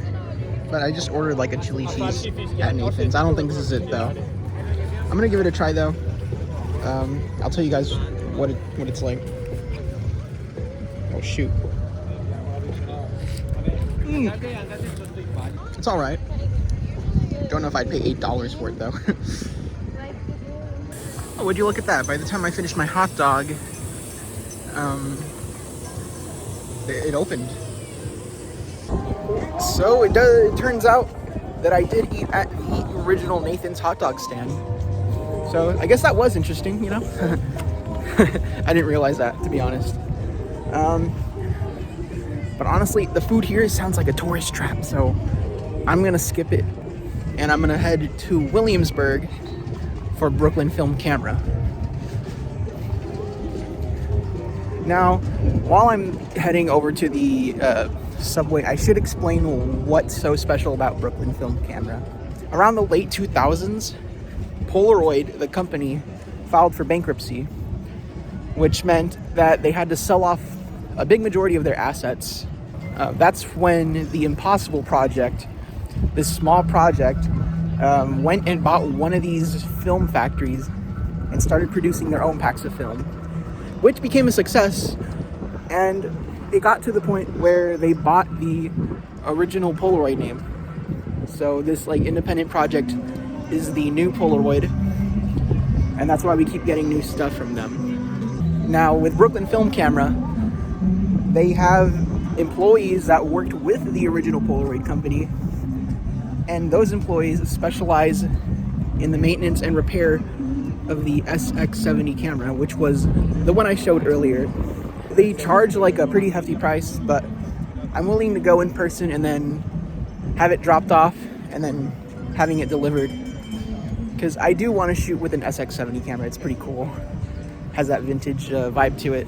but I just ordered like a chili cheese at Nathan's. I don't think this is it though. I'm gonna give it a try though. I'll tell you guys what it's like. Oh shoot. It's all right. Don't know if I'd pay $8 for it though. Oh, would you look at that? By the time I finished my hot dog, it opened. So it turns out that I did eat at the original Nathan's hot dog stand. So I guess that was interesting, you know? I didn't realize that, to be honest. But honestly, the food here sounds like a tourist trap, so I'm gonna skip it. And I'm gonna head to Williamsburg for Brooklyn Film Camera. Now, while I'm heading over to the subway, I should explain what's so special about Brooklyn Film Camera. Around the late 2000s, Polaroid, the company, filed for bankruptcy, which meant that they had to sell off a big majority of their assets. That's when the Impossible Project, this small project, went and bought one of these film factories and started producing their own packs of film, which became a success. And it got to the point where they bought the original Polaroid name. So this like independent project is the new Polaroid, and that's why we keep getting new stuff from them. Now with Brooklyn Film Camera, they have employees that worked with the original Polaroid company, and those employees specialize in the maintenance and repair of the SX70 camera, which was the one I showed earlier. They charge like a pretty hefty price, but I'm willing to go in person and then have it dropped off and then having it delivered, because I do want to shoot with an SX70 camera. It's pretty cool, has that vintage vibe to it.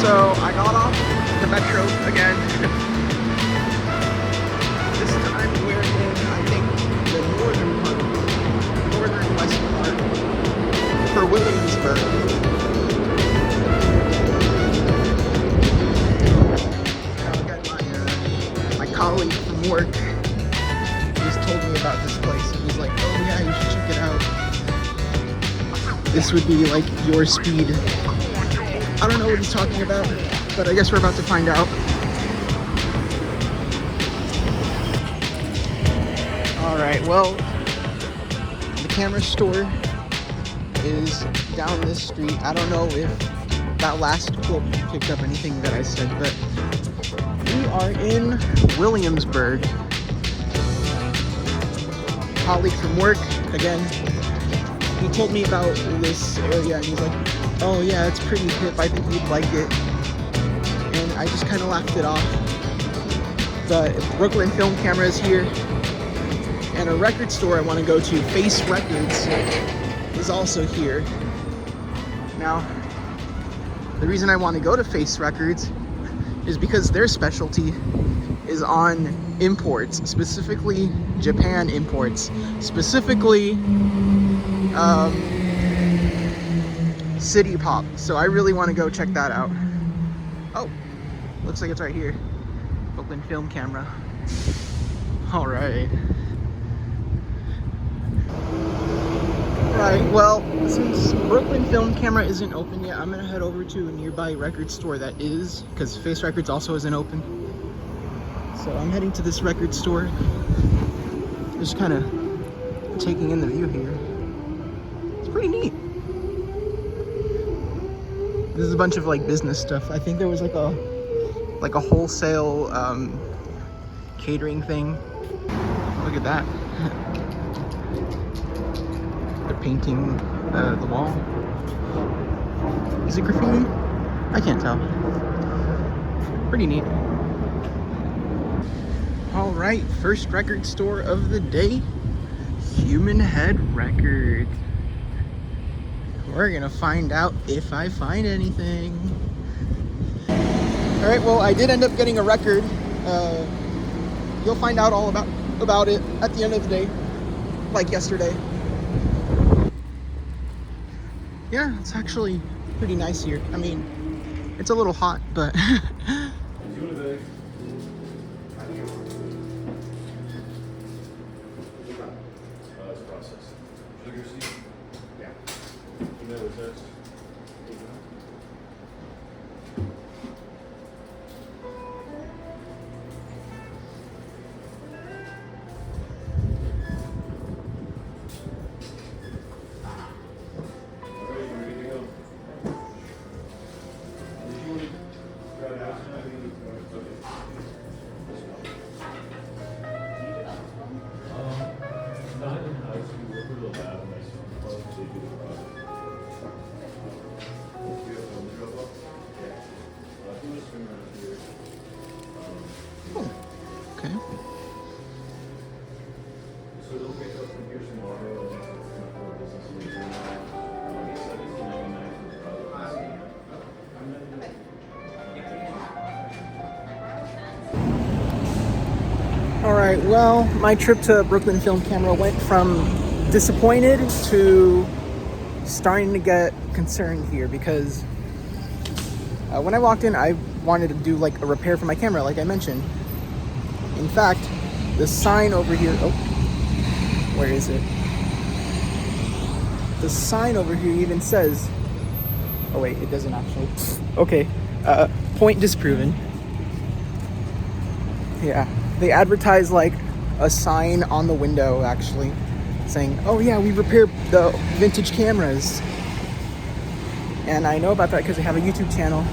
So I got off the metro again. This time we're in, I think, the northern west part for Williamsburg. Got my colleague from work just told me about this place. He was like, oh yeah, you should check it out. This would be like your speed. I don't know what he's talking about, but I guess we're about to find out. Alright, well, the camera store is down this street. I don't know if that last quote picked up anything that I said, but we are in Williamsburg. Colleague from work, again, he told me about this area and he's like, oh yeah, it's pretty hip, I think you'd like it. And I just kind of laughed it off. The Brooklyn Film Camera is here. And a record store I want to go to, Face Records, is also here. Now, the reason I want to go to Face Records is because their specialty is on imports, specifically Japan imports, specifically City Pop. So I really want to go check that out. Oh, looks like it's right here. Brooklyn Film Camera. All right. Right, well, since Brooklyn Film Camera isn't open yet, I'm gonna head over to a nearby record store that is, because Face Records also isn't open. So I'm heading to this record store. Just kind of taking in the view here. It's pretty neat. This is a bunch of like business stuff. I think there was like a wholesale catering thing. Look at that. They're painting the wall. Is it graffiti? I can't tell. Pretty neat. All right, first record store of the day, Human Head Records. We're gonna find out if I find anything. All right, well, I did end up getting a record. You'll find out all about it at the end of the day, like yesterday. Yeah, it's actually pretty nice here. I mean, it's a little hot, but okay. All right, well, my trip to Brooklyn Film Camera went from disappointed to starting to get concerned here because when I walked in, I wanted to do like a repair for my camera, like I mentioned. In fact, the sign over here, oh, where is it? The sign over here even says, oh wait, it doesn't actually. Okay, point disproven. Yeah, they advertise like a sign on the window actually saying, oh yeah, we repair the vintage cameras. And I know about that because they have a YouTube channel.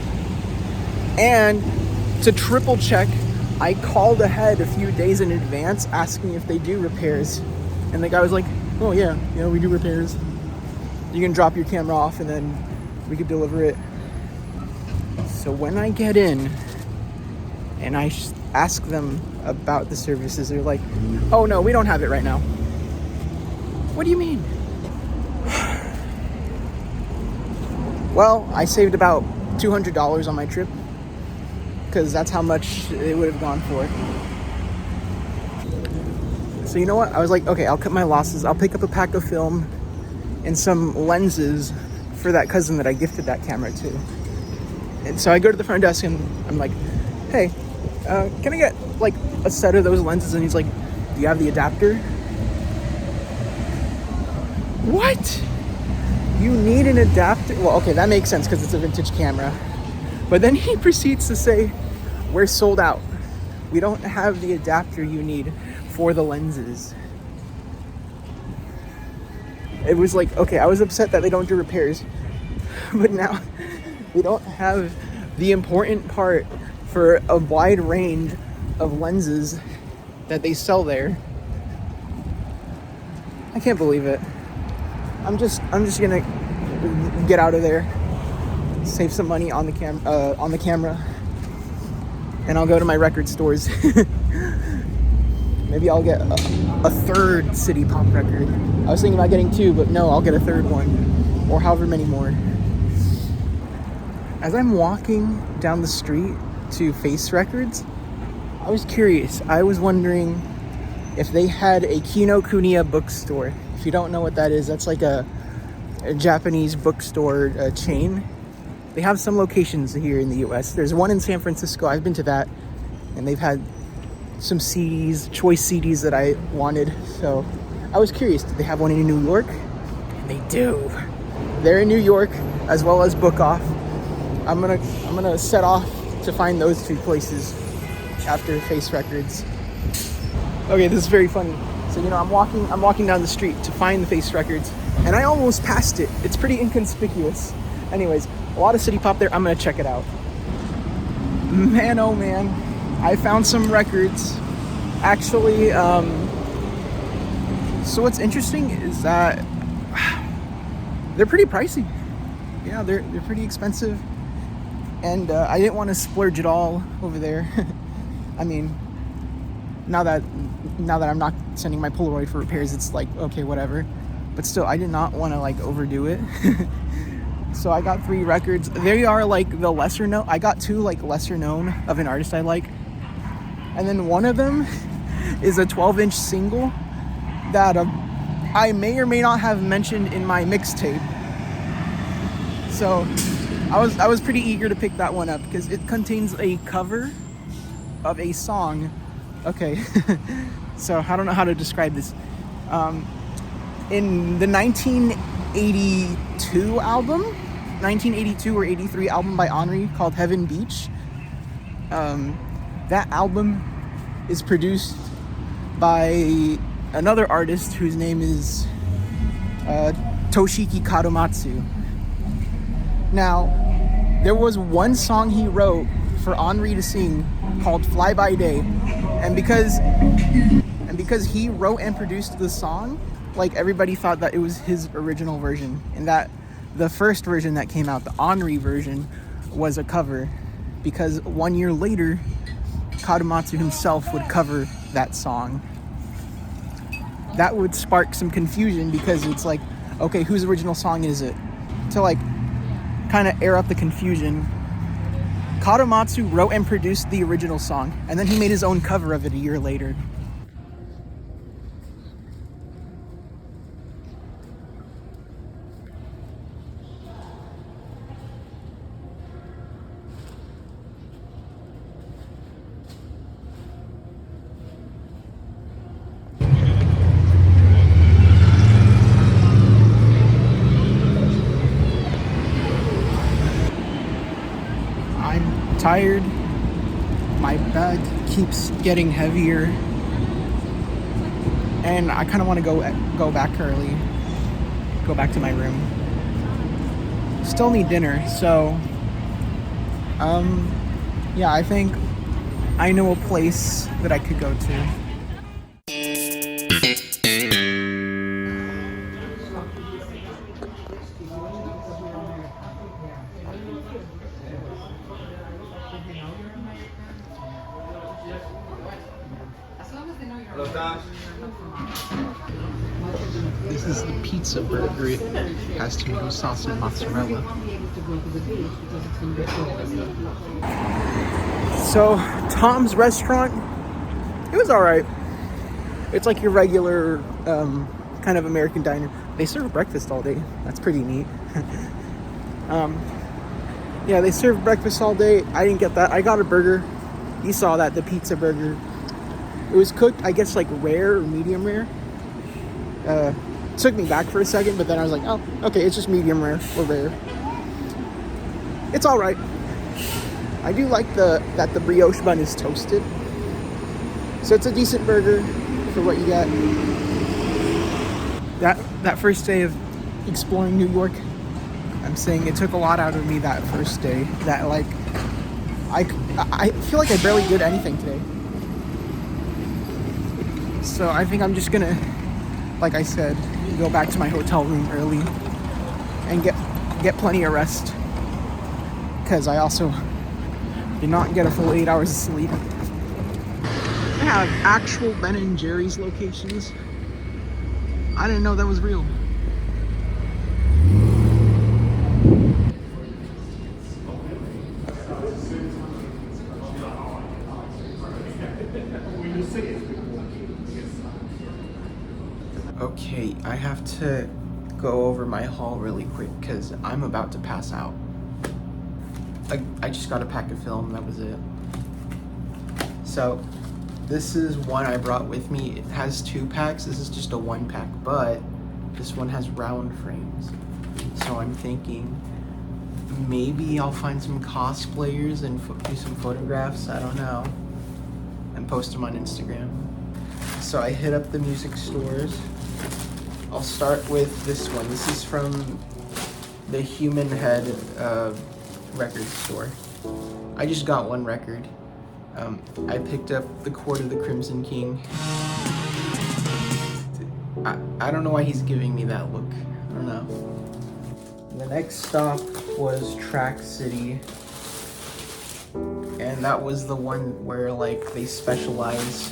And to triple check, I called ahead a few days in advance asking if they do repairs. And the guy was like, oh yeah, we do repairs. You can drop your camera off and then we could deliver it. So when I get in and I ask them about the services, they're like, oh no, we don't have it right now. What do you mean? Well, I saved about $200 on my trip because that's how much it would have gone for. So you know what? I was like, okay, I'll cut my losses. I'll pick up a pack of film and some lenses for that cousin that I gifted that camera to. And so I go to the front desk and I'm like, hey, can I get like a set of those lenses? And he's like, do you have the adapter? What? You need an adapter? Well, okay, that makes sense because it's a vintage camera. But then he proceeds to say, we're sold out. We don't have the adapter you need for the lenses. It was like, okay, I was upset that they don't do repairs. But now we don't have the important part for a wide range of lenses that they sell there. I can't believe it. I'm just gonna get out of there, save some money on the camera, and I'll go to my record stores. Maybe I'll get a third City Pop record. I was thinking about getting 2, but no, I'll get a third one, or however many more. As I'm walking down the street to Face Records, I was curious. I was wondering if they had a Kinokuniya bookstore. If you don't know what that is, that's like a Japanese bookstore chain. They have some locations here in the US. There's one in San Francisco. I've been to that, and they've had some CDs, choice CDs that I wanted. So I was curious, did they have one in New York? And they do. They're in New York, as well as Book Off. I'm gonna set off to find those two places after Face Records. Okay, this is very funny. So I'm walking down the street to find the Face Records, and I almost passed it. It's pretty inconspicuous. Anyways, a lot of city pop there. I'm gonna check it out. Man, oh man, I found some records. Actually, so what's interesting is that they're pretty pricey. Yeah, they're pretty expensive, and I didn't want to splurge at all over there. I mean, now that I'm not sending my Polaroid for repairs, it's like, okay, whatever. But still, I did not want to like overdo it. So I got 3 records. They are like the lesser known. I got 2 like lesser known of an artist I like, and then one of them is a 12-inch single that I may or may not have mentioned in my mixtape. So I was pretty eager to pick that one up because it contains a cover of a song. Okay, so I don't know how to describe this. In the 1982 or 83 album by Henri called Heaven Beach, that album is produced by another artist whose name is Toshiki Kadomatsu. Now, there was one song he wrote for Henri to sing called Fly By Day, and because he wrote and produced the song, like everybody thought that it was his original version, and that the first version that came out, the Henri version, was a cover, because 1 year later Kadomatsu himself would cover that song. That would spark some confusion because it's like, okay, whose original song is it? To like kind of air up the confusion, Kadomatsu wrote and produced the original song, and then he made his own cover of it a year later. Tired. My bag keeps getting heavier, and I kind of want to go back early, go back to my room. Still need dinner, so yeah, I think I know a place that I could go to. This is the pizza burger. It has tomato sauce and mozzarella. So, Tom's restaurant, it was alright. It's like your regular kind of American diner. They serve breakfast all day. That's pretty neat. Yeah, they serve breakfast all day. I didn't get that. I got a burger. You saw that, the pizza burger. It was cooked, I guess, like rare or medium rare. Took me back for a second, but then I was like, oh, okay, it's just medium rare or rare. It's all right. I do like that the brioche bun is toasted. So it's a decent burger for what you get. That first day of exploring New York, I'm saying it took a lot out of me that first day. That like, I feel like I barely did anything today. So I think I'm just gonna, like I said, go back to my hotel room early and get plenty of rest, because I also did not get a full 8 hours of sleep. They have actual Ben & Jerry's locations. I didn't know that was real. Okay, I have to go over my haul really quick because I'm about to pass out. I just got a pack of film, that was it. So, This is one I brought with me. It has 2 packs. This is just a 1 pack, but this one has round frames. So I'm thinking maybe I'll find some cosplayers and do some photographs. I don't know. And post them on Instagram. So I hit up the music stores. I'll start with this one. This is from the Human Head record store. I just got 1 record. I picked up The Court of the Crimson King. I don't know why he's giving me that look. I don't know. The next stop was Track City. And that was the one where like they specialize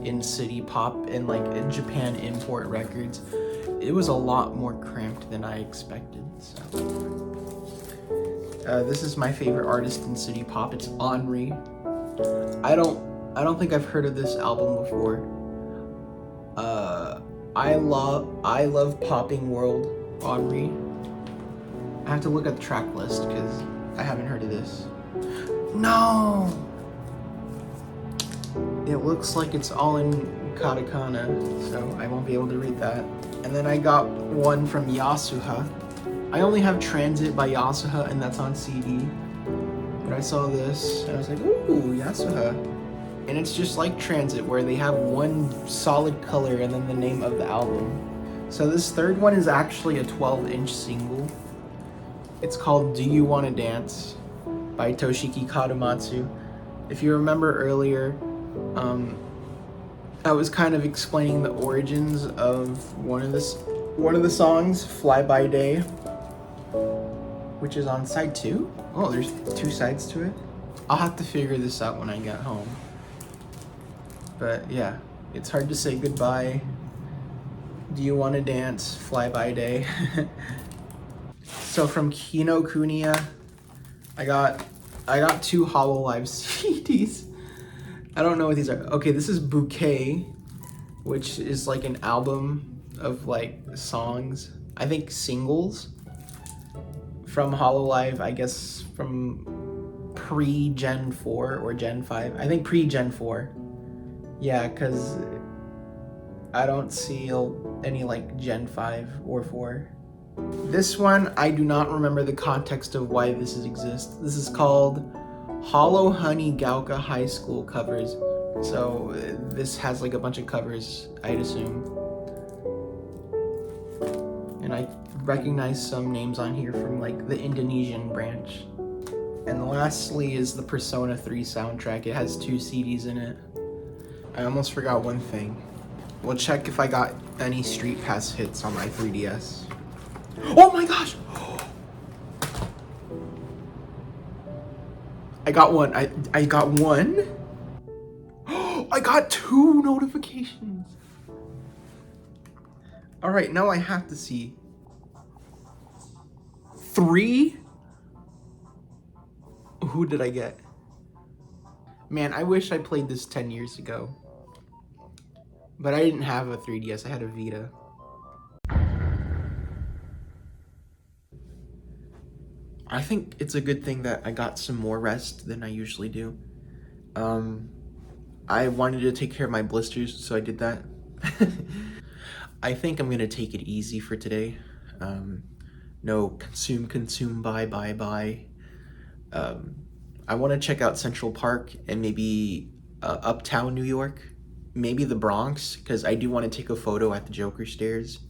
in city pop and like in Japan import records. It was a lot more cramped than I expected. So this is my favorite artist in city pop. It's Henri. I don't think I've heard of this album before. I love Popping World, Henri. I have to look at the track list because I haven't heard of this. No! It looks like it's all in katakana, so I won't be able to read that. And then I got one from Yasuha. I only have Transit by Yasuha, and that's on CD. But I saw this, and I was like, ooh, Yasuha. And it's just like Transit, where they have one solid color and then the name of the album. So this third one is actually a 12-inch single. It's called Do You Wanna Dance by Toshiki Kadomatsu. If you remember earlier, I was kind of explaining the origins of one of the songs, Fly By Day, which is on side 2. Oh, there's 2 sides to it. I'll have to figure this out when I get home. But yeah, it's hard to say goodbye. Do You Wanna Dance, Fly By Day. So from Kinokuniya, I got 2 Hololive CDs. I don't know what these are. Okay, this is Bouquet, which is like an album of like songs. I think singles from Hololive, I guess from pre-Gen 4 or Gen 5. I think pre-Gen 4. Yeah, because I don't see any like Gen 5 or 4. This one, I do not remember the context of why this exists. This is called Hollow Honey Gauka High School Covers. So this has like a bunch of covers, I'd assume. And I recognize some names on here from like the Indonesian branch. And lastly is the Persona 3 soundtrack. It has 2 CDs in it. I almost forgot one thing. We'll check if I got any Street Pass hits on my 3DS. Oh my gosh! I got one. I got one? I got 2 notifications. All right, now I have to see 3. Who did I get? Man, I wish I played this 10 years ago. But I didn't have a 3DS, I had a Vita. I think it's a good thing that I got some more rest than I usually do. I wanted to take care of my blisters, so I did that. I think I'm gonna take it easy for today. No consume, buy. I want to check out Central Park and maybe Uptown New York, maybe the Bronx, because I do want to take a photo at the Joker Stairs.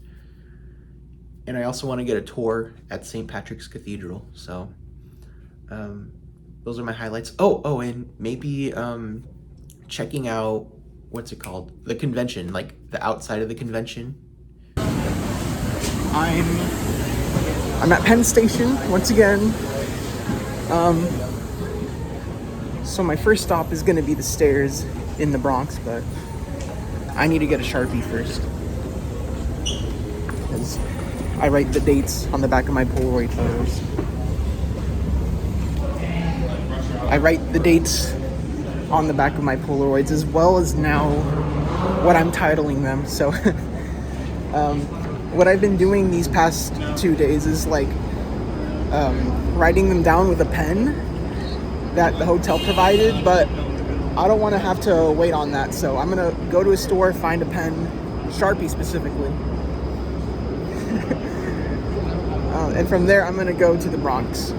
And I also want to get a tour at St. Patrick's Cathedral. So those are my highlights. Oh, and maybe checking out, what's it called? The convention, like the outside of the convention. I'm at Penn Station once again. So my first stop is gonna be the stairs in the Bronx, but I need to get a Sharpie first, because I write the dates on the back of my Polaroid photos. I write the dates on the back of my Polaroids, as well as now what I'm titling them. So what I've been doing these past 2 days is like writing them down with a pen that the hotel provided, but I don't want to have to wait on that, so I'm gonna go to a store, find a pen, Sharpie specifically. And from there, I'm gonna go to the Bronx.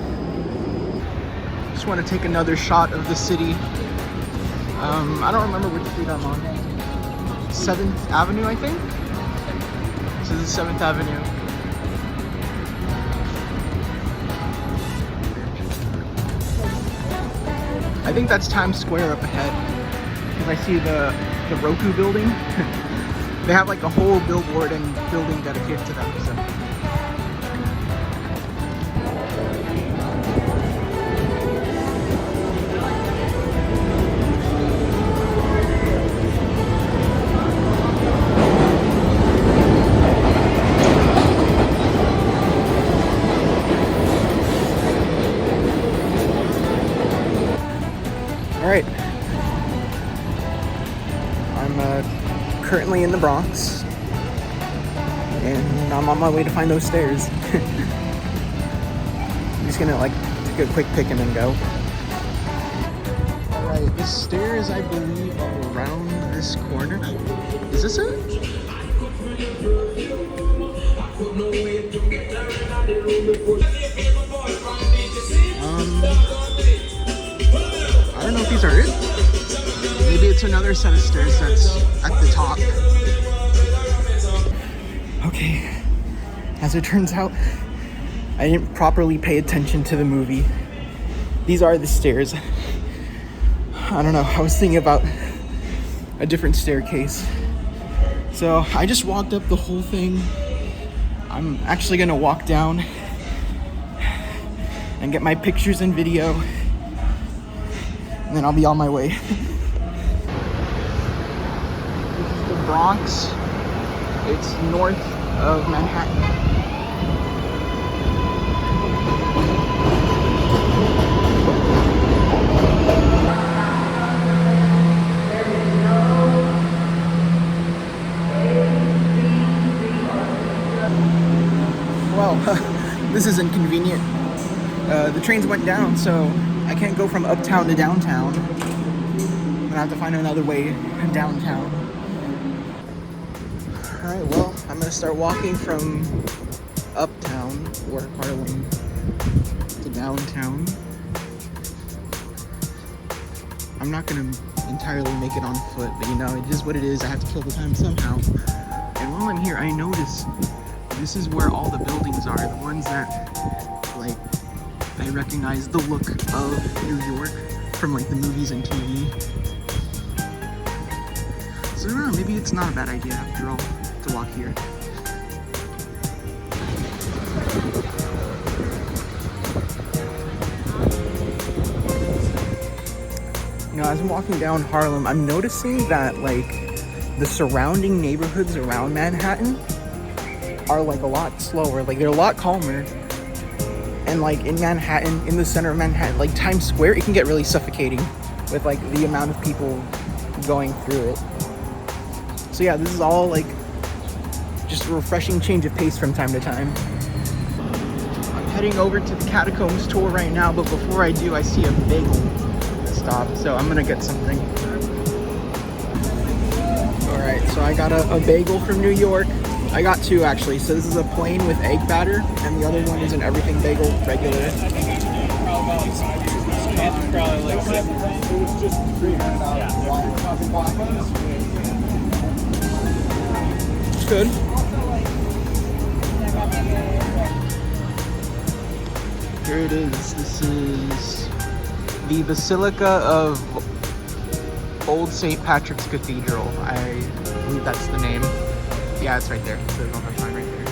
Just want to take another shot of the city. I don't remember which street I'm on. 7th Avenue, I think? This is 7th Avenue. I think that's Times Square up ahead. Because I see the Roku building. They have like a whole billboard and building dedicated to them, so. Alright, I'm currently in the Bronx, and I'm on my way to find those stairs. I'm just gonna like take a quick pick and then go. Alright, the stairs I believe are around this corner. Is this it? I don't know if these are it. Maybe it's another set of stairs that's at the top. Okay, as it turns out, I didn't properly pay attention to the movie. These are the stairs. I don't know, I was thinking about a different staircase. So I just walked up the whole thing. I'm actually gonna walk down and get my pictures and video, and then I'll be on my way. This is the Bronx. It's north of Manhattan. Well, this is inconvenient. The trains went down, so I can't go from uptown to downtown. I'm gonna have to find another way downtown. Alright, well, I'm gonna start walking from uptown, or Harlem, to downtown. I'm not gonna entirely make it on foot, but you know, it is what it is. I have to kill the time somehow. And while I'm here, I notice this is where all the buildings are, the ones that, like, I recognize the look of New York from like the movies and TV. So I don't know, maybe it's not a bad idea after all to walk here. You know, as I'm walking down Harlem, I'm noticing that like the surrounding neighborhoods around Manhattan are like a lot slower, like they're a lot calmer. And like in Manhattan, in the center of Manhattan, like Times Square, it can get really suffocating with like the amount of people going through it. So yeah, this is all like just a refreshing change of pace from time to time. I'm heading over to the Catacombs tour right now, but before I do, I see a bagel stop, so I'm gonna get something. Alright, so I got a bagel from New York. I got two actually. So this is a plain with egg batter, and the other one is an everything bagel, regular. It's good. Here it is. This is the Basilica of Old St. Patrick's Cathedral. I believe that's the name. Yeah, it's right there. There's on the sign right there.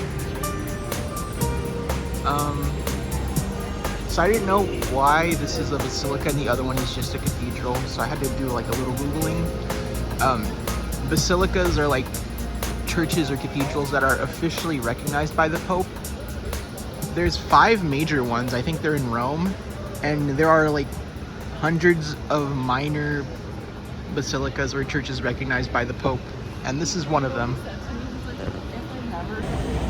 So I didn't know why this is a basilica and the other one is just a cathedral, so I had to do like a little Googling. Basilicas are like churches or cathedrals that are officially recognized by the Pope. There's 5 major ones. I think they're in Rome, and there are like hundreds of minor basilicas or churches recognized by the Pope, and this is one of them.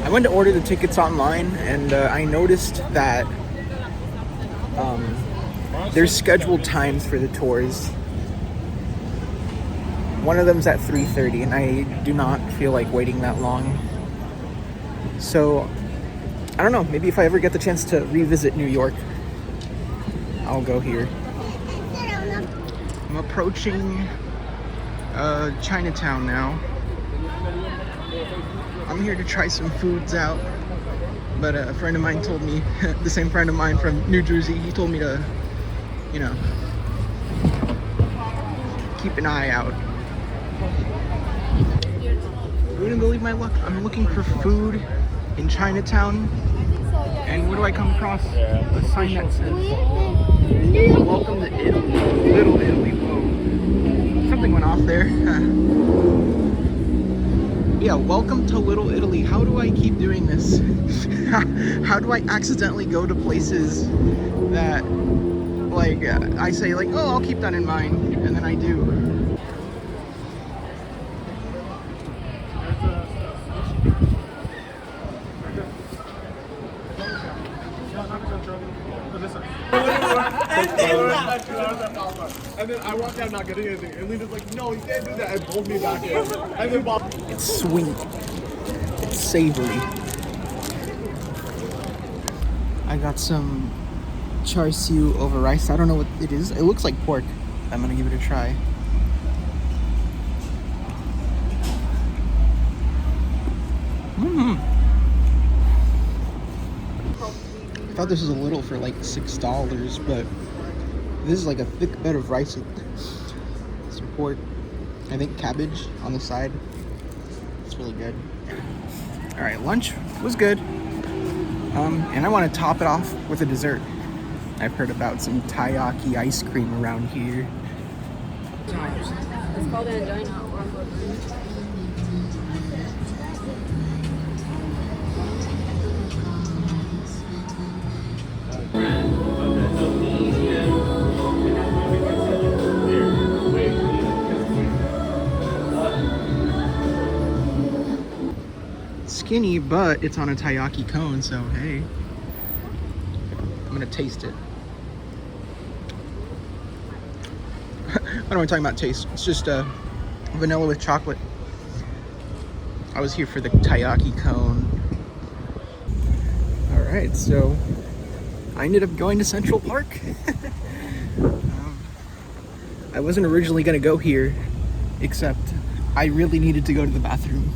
I went to order the tickets online, and I noticed that there's scheduled times for the tours. One of them's at 3:30, and I do not feel like waiting that long. So, I don't know, maybe if I ever get the chance to revisit New York, I'll go here. I'm approaching Chinatown now. I'm here to try some foods out, but a friend of mine told me, the same friend of mine from New Jersey, he told me to, you know, keep an eye out. You wouldn't believe my luck. I'm looking for food in Chinatown, and what do I come across? A sign that says, "Welcome to Italy, Little Italy." Whoa. Something went off there. Yeah, welcome to Little Italy. How do I keep doing this? How do I accidentally go to places that, like, I say, like, oh, I'll keep that in mind, and then I do. And then I walked out not getting anything. And Lena's like, no, you can't do that. And pulled me back in. And then Bob. It's sweet. It's savory. I got some char siu over rice. I don't know what it is. It looks like pork. I'm gonna give it a try. I thought this was a little for like $6, but this is like a thick bed of rice with some pork. I think cabbage on the side. It's really good. All right, lunch was good. And I want to top it off with a dessert. I've heard about some taiyaki ice cream around here. It's called angina. Skinny, but it's on a taiyaki cone, so hey. I'm gonna taste it. What am I talking about taste? It's just vanilla with chocolate. I was here for the taiyaki cone. Alright, so I ended up going to Central Park. I wasn't originally gonna go here, except I really needed to go to the bathroom.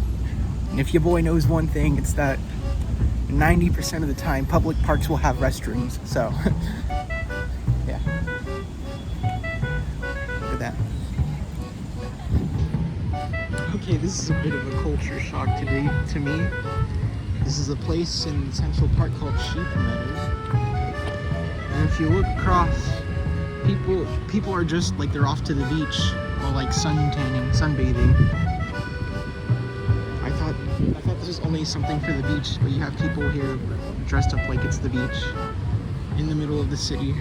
And if your boy knows one thing, it's that 90% of the time, public parks will have restrooms. So, yeah. Look at that. Okay, this is a bit of a culture shock today to me. This is a place in Central Park called Sheep Meadows. And if you look across, people are just like they're off to the beach or like sunbathing. I thought this was only something for the beach, but you have people here dressed up like it's the beach in the middle of the city,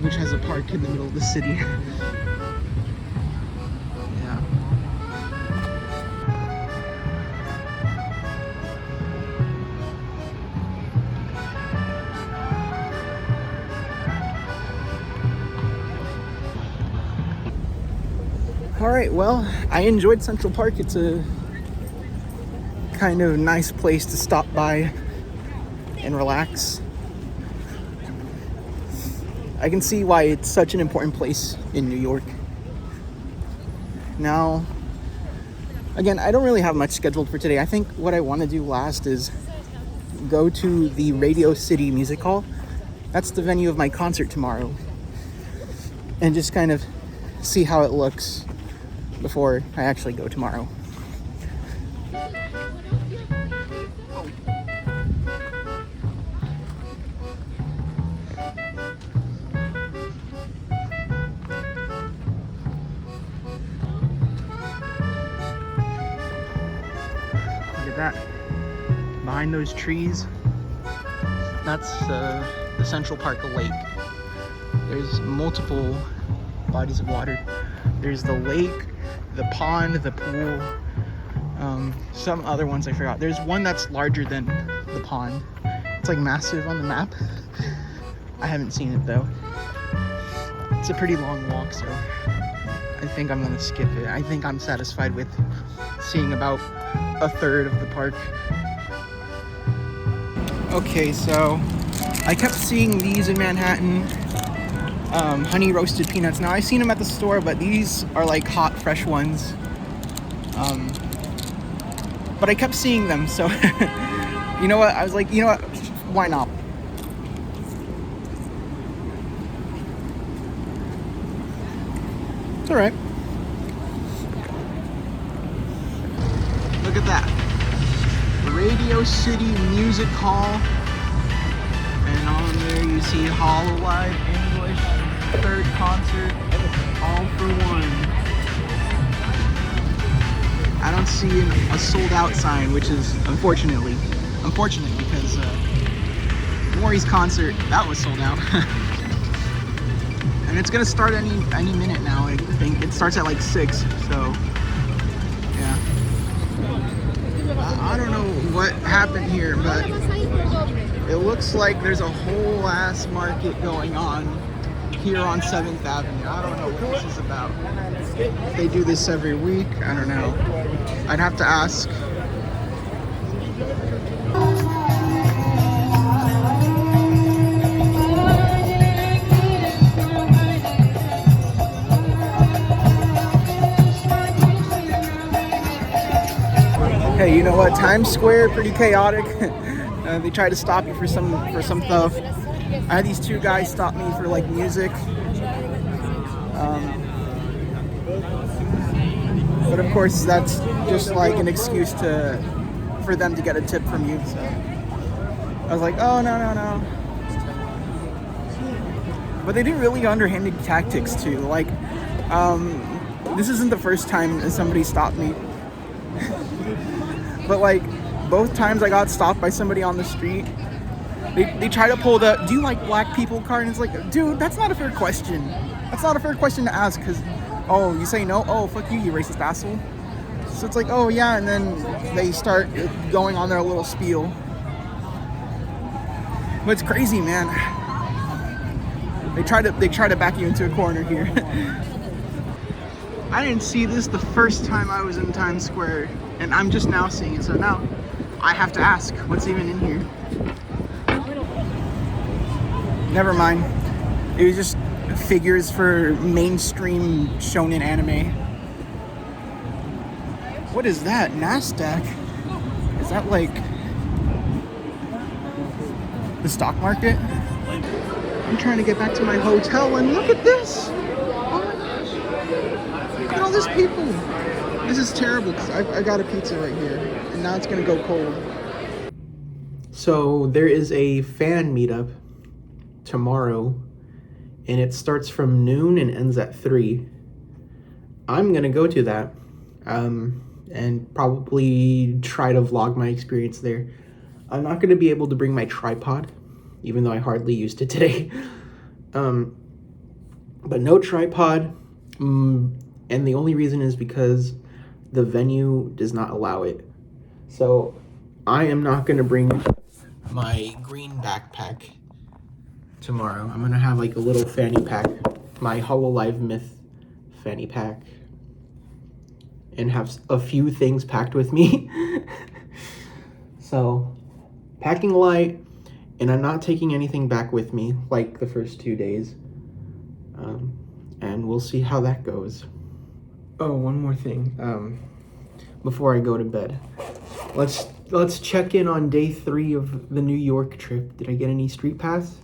which has a park in the middle of the city. Yeah. All right, well, I enjoyed Central Park. It's a kind of nice place to stop by and relax. I can see why it's such an important place in New York. Now, again, I don't really have much scheduled for today. I think what I want to do last is go to the Radio City Music Hall. That's the venue of my concert tomorrow. And just kind of see how it looks before I actually go tomorrow. Look at that. Behind those trees, that's the Central Park Lake. There's multiple bodies of water. There's the lake, the pond, the pool, some other ones I forgot. There's one that's larger than the pond. It's like massive on the map. I haven't seen it though. It's a pretty long walk, so I think I'm gonna skip it. I think I'm satisfied with seeing about a third of the park. Okay, so I kept seeing these in Manhattan, honey roasted peanuts. Now I've seen them at the store, but these are like hot, fresh ones. But I kept seeing them, so you know what? I was like, you know what? Why not? It's all right. Look at that. Radio City Music Hall. And on there you see Hololive English, third concert, all for one. I don't see a sold out sign, which is unfortunate because Maury's concert, that was sold out. And it's gonna start any minute now. I think it starts at like 6, so yeah. I don't know what happened here, but it looks like there's a whole ass market going on here on 7th Avenue. I don't know what this is about. They do this every week. I don't know. I'd have to ask. Hey, you know what? Times Square, pretty chaotic. They try to stop you for some stuff. I had these two guys stop me for like music. But of course, that's just like an excuse for them to get a tip from you. So I was like, oh no. But they do really underhanded tactics too. Like, this isn't the first time somebody stopped me. But like, both times I got stopped by somebody on the street, they try to pull the "do you like black people" card, and it's like, dude, that's not a fair question. That's not a fair question to ask, because, oh, you say no? Oh, fuck you, you racist asshole. So it's like, oh yeah, and then they start going on their little spiel. But it's crazy, man. They try to back you into a corner here. I didn't see this the first time I was in Times Square, and I'm just now seeing it, so now I have to ask, what's even in here? Never mind. It was just figures for mainstream shonen anime. What is that? NASDAQ? Is that like the stock market? I'm trying to get back to my hotel, and look at this! Oh my gosh! Look at all these people! This is terrible, because I got a pizza right here, and now it's gonna go cold. So there is a fan meetup tomorrow, and it starts from noon and ends at 3. I'm gonna go to that, and probably try to vlog my experience there. I'm not gonna be able to bring my tripod, even though I hardly used it today. But no tripod, and the only reason is because the venue does not allow it. So I am not gonna bring my green backpack tomorrow. I'm gonna have like a little fanny pack, my Hololive Myth fanny pack, and have a few things packed with me. So, packing light, and I'm not taking anything back with me like the first 2 days. And we'll see how that goes. Oh, one more thing. Before I go to bed, let's check in on day 3 of the New York trip. Did I get any street pass?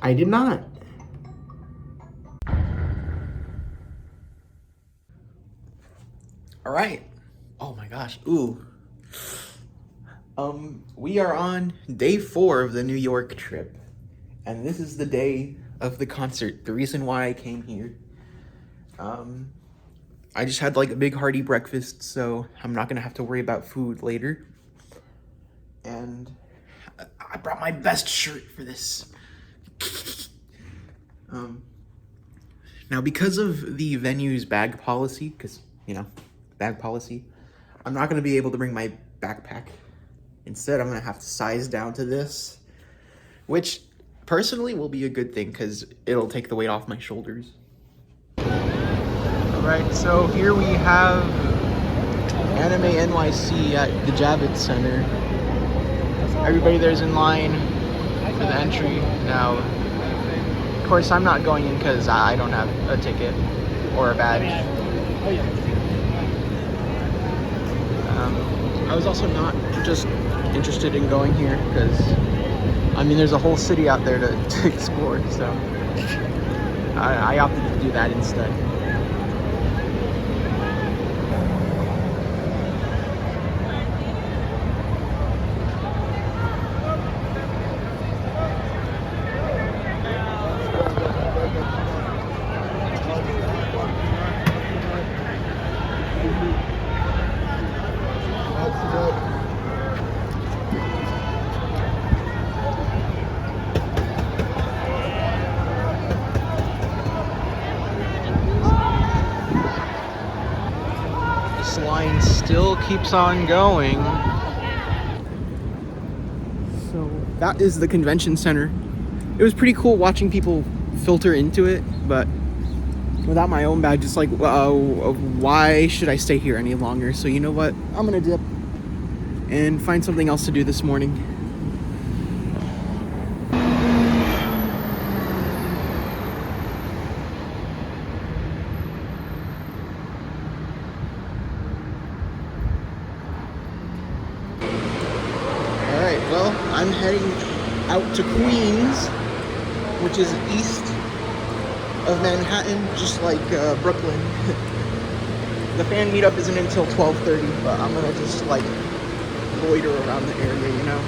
I did not. All right. Oh my gosh. Ooh. We are on day 4 of the New York trip, and this is the day of the concert. The reason why I came here. I just had like a big hearty breakfast, so I'm not gonna have to worry about food later. And I brought my best shirt for this. Now, because of the venue's bag policy, bag policy, I'm not going to be able to bring my backpack. Instead, I'm gonna have to size down to this, which personally will be a good thing because it'll take the weight off my shoulders. Alright, so here we have Anime NYC at the Javits Center. Everybody there's in line for the entry. Now, of course, I'm not going in because I don't have a ticket or a badge. I was also not just interested in going here because, I mean, there's a whole city out there to explore, so I opted to do that instead. This line still keeps on going. So that is the convention center. It was pretty cool watching people filter into it, but without my own badge, it's like, why should I stay here any longer? So you know what? I'm gonna dip and find something else to do this morning. Alright, well, I'm heading out to Queens, which is east of Manhattan, just like Brooklyn. The fan meetup isn't until 12:30, but I'm gonna just like loiter around the area, you know?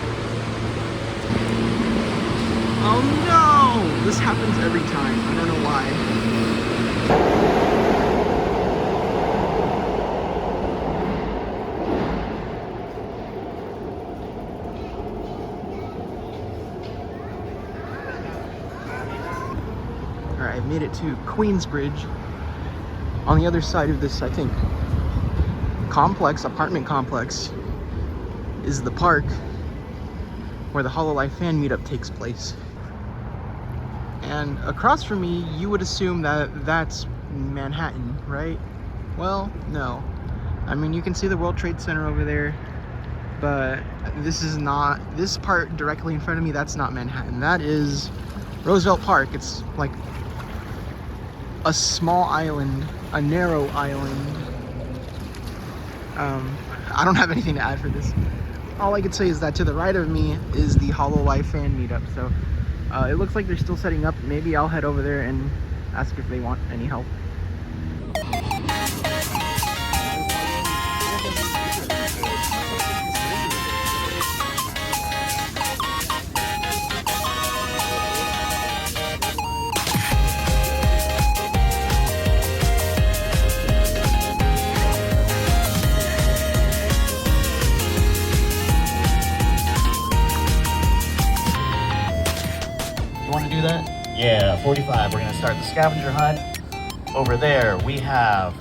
Oh no! This happens every time. I don't know why. Alright, I've made it to Queensbridge. On the other side of this, I think, apartment complex, is the park where the Hololive fan meetup takes place. And across from me, you would assume that that's Manhattan, right? Well, no. I mean, you can see the World Trade Center over there, but this is not, this part directly in front of me, that's not Manhattan. That is Roosevelt Park. It's like a small island, a narrow island. I don't have anything to add for this. All I could say is that to the right of me is the Hololive fan meetup. So it looks like they're still setting up. Maybe I'll head over there and ask if they want any help. Yeah, 45. We're gonna start the scavenger hunt. Over there, we have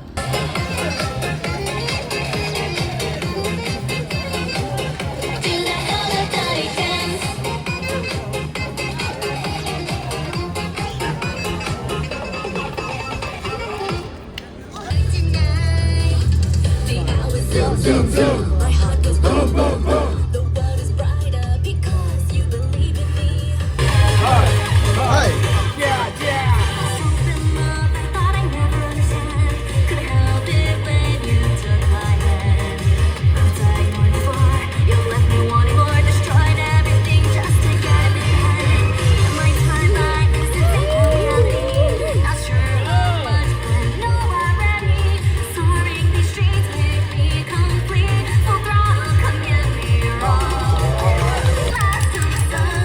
My heart goes boom, boom, boom. The world is brighter because you believe in me. Hi! Something more I thought I never understand. Couldn't help it when you took my hand. I've tried more before. You left me wanting more. Destroyed everything just to get me ahead. My timeline isn't reality. Not sure how much, but know already. Soaring these streets make me complete. Full throttle, come get me wrong. Flash to the sun.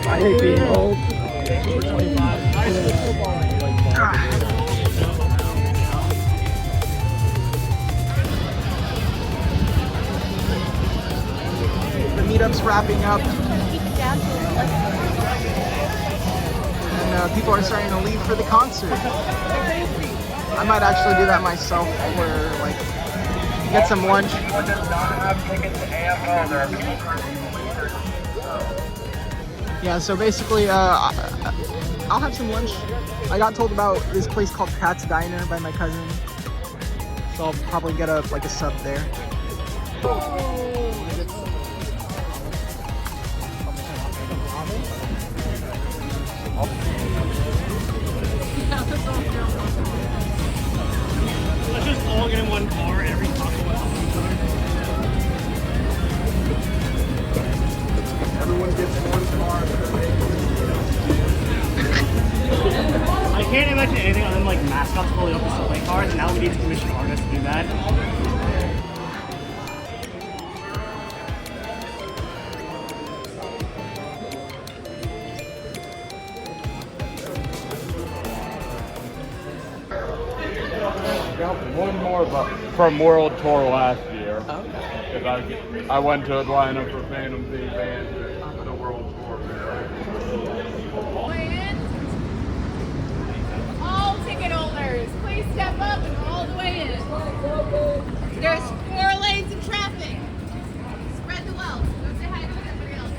I hate being old. The meetup's wrapping up. people are starting to leave for the concert. I might actually do that myself, or like get some lunch. Yeah, so basically, I'll have some lunch. I got told about this place called Pat's Diner by my cousin, so I'll probably get a sub there. Let's just all get in one car and every taco will help each other. Everyone gets one car. I can't imagine anything other than like mascots pulling up the subway cars, and now we need to commission artists to do that. One more from World Tour last year. Because I went to Atlanta for Phantom Thief and the World Tour. All ticket holders, please step up and all the way in. There's 4 lanes of traffic. Spread the wealth. Go say hi to everybody else.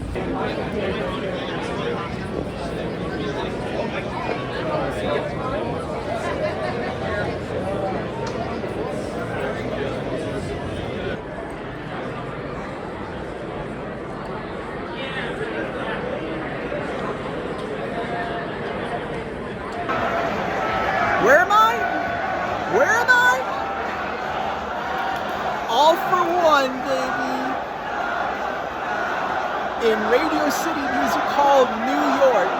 Where am I? Where am I? All for one, baby. In Radio City Music Hall, New York.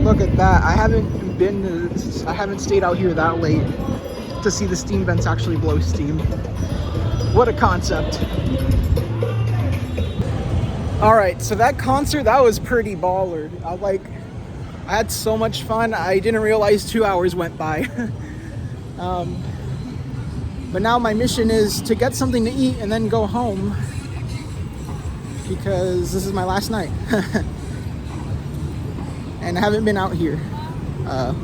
Look at that. I haven't stayed out here that late to see the steam vents actually blow steam. What a concept. All right, so that concert, that was pretty baller. I had so much fun. I didn't realize 2 hours went by. But now my mission is to get something to eat and then go home, because this is my last night. And I haven't been out here, kind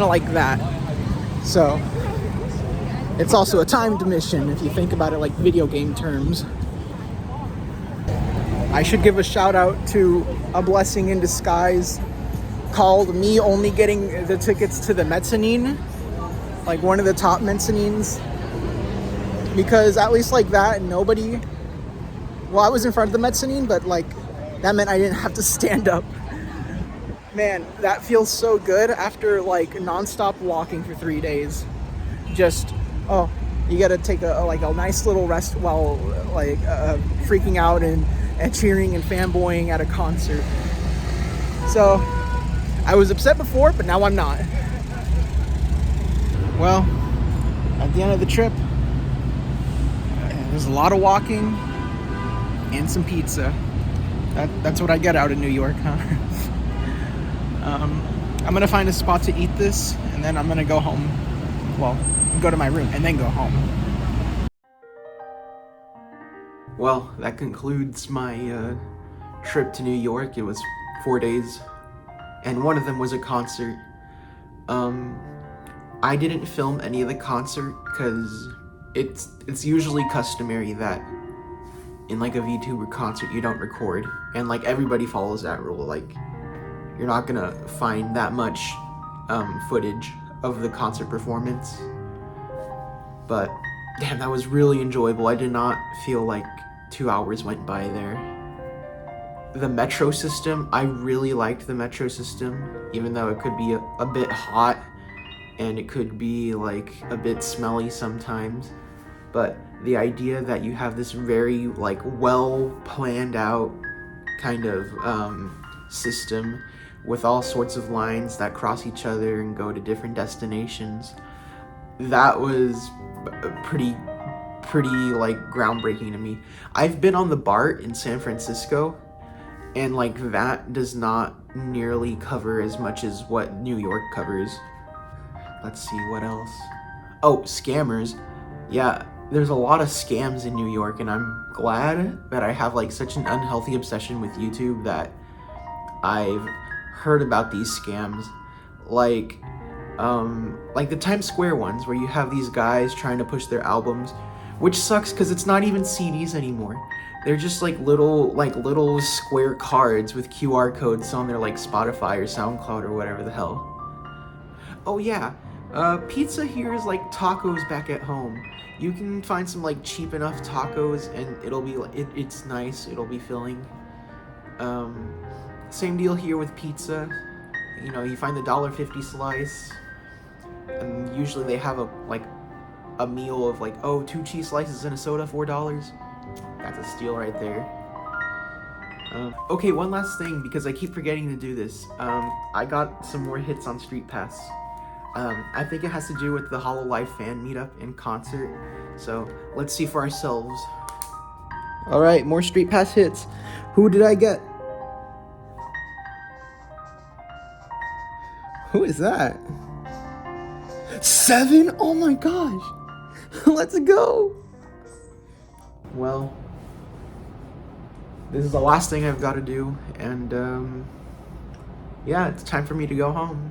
of like that. So it's also a timed mission if you think about it like video game terms. I should give a shout out to a blessing in disguise called me only getting the tickets to the mezzanine, like one of the top mezzanines, because at least like that, nobody, well, I was in front of the mezzanine, but like that meant I didn't have to stand up. Man, that feels so good after like nonstop walking for 3 days. Just, you gotta take a nice little rest while freaking out and cheering and fanboying at a concert. So I was upset before, but now I'm not. Well, at the end of the trip, there's a lot of walking and some pizza. That's what I get out of New York, huh? I'm gonna find a spot to eat this, and then I'm gonna go home. Well, go to my room and then go home. Well, that concludes my trip to New York. It was 4 days, and one of them was a concert. I didn't film any of the concert because it's usually customary that in like a VTuber concert you don't record, and like everybody follows that rule. Like you're not gonna find that much footage of the concert performance, but damn, that was really enjoyable. I did not feel like 2 hours went by there. The metro system, I really liked the metro system, even though it could be a bit hot and it could be like a bit smelly sometimes. But the idea that you have this very like well planned out kind of system with all sorts of lines that cross each other and go to different destinations, that was pretty like groundbreaking to me. I've been on the BART in San Francisco, and like that does not nearly cover as much as what New York covers. Let's see, what else? Oh, scammers. Yeah, there's a lot of scams in New York, and I'm glad that I have like such an unhealthy obsession with YouTube that I've heard about these scams. Like the Times Square ones where you have these guys trying to push their albums, which sucks because it's not even CDs anymore. They're just like little square cards with QR codes on their like Spotify or SoundCloud or whatever the hell. Oh yeah, pizza here is like tacos back at home. You can find some like cheap enough tacos and it'll be it's nice, it'll be filling. Same deal here with pizza. You know, you find the $1.50 slice, and usually they have a meal of like, oh, 2 cheese slices and a soda, $4. That's a steal right there. Okay, one last thing, because I keep forgetting to do this. I got some more hits on Street Pass. I think it has to do with the Hololive fan meetup in concert. So let's see for ourselves. All right, more Street Pass hits. Who did I get? Who is that? 7? Oh my gosh. Let's go. Well, this is the last thing I've got to do, and yeah, it's time for me to go home.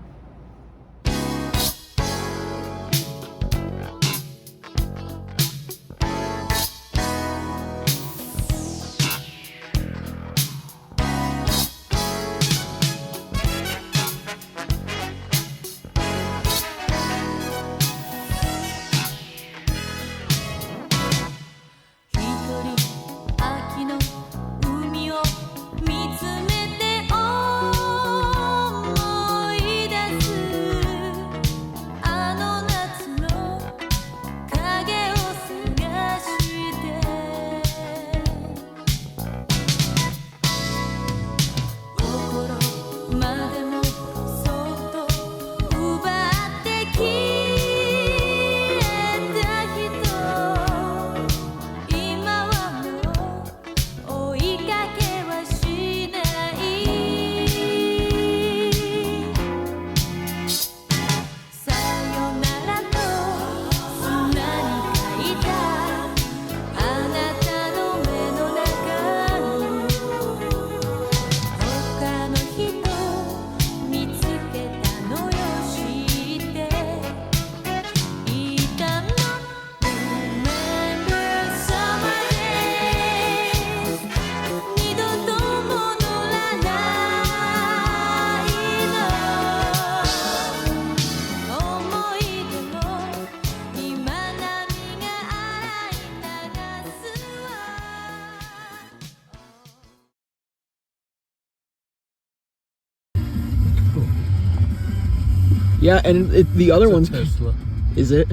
Yeah, and the other one's Tesla. Is it?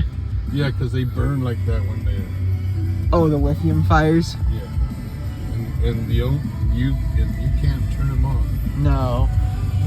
Yeah, because they burn like that when they. Oh, the lithium fires. Yeah, and you can't turn them on. No.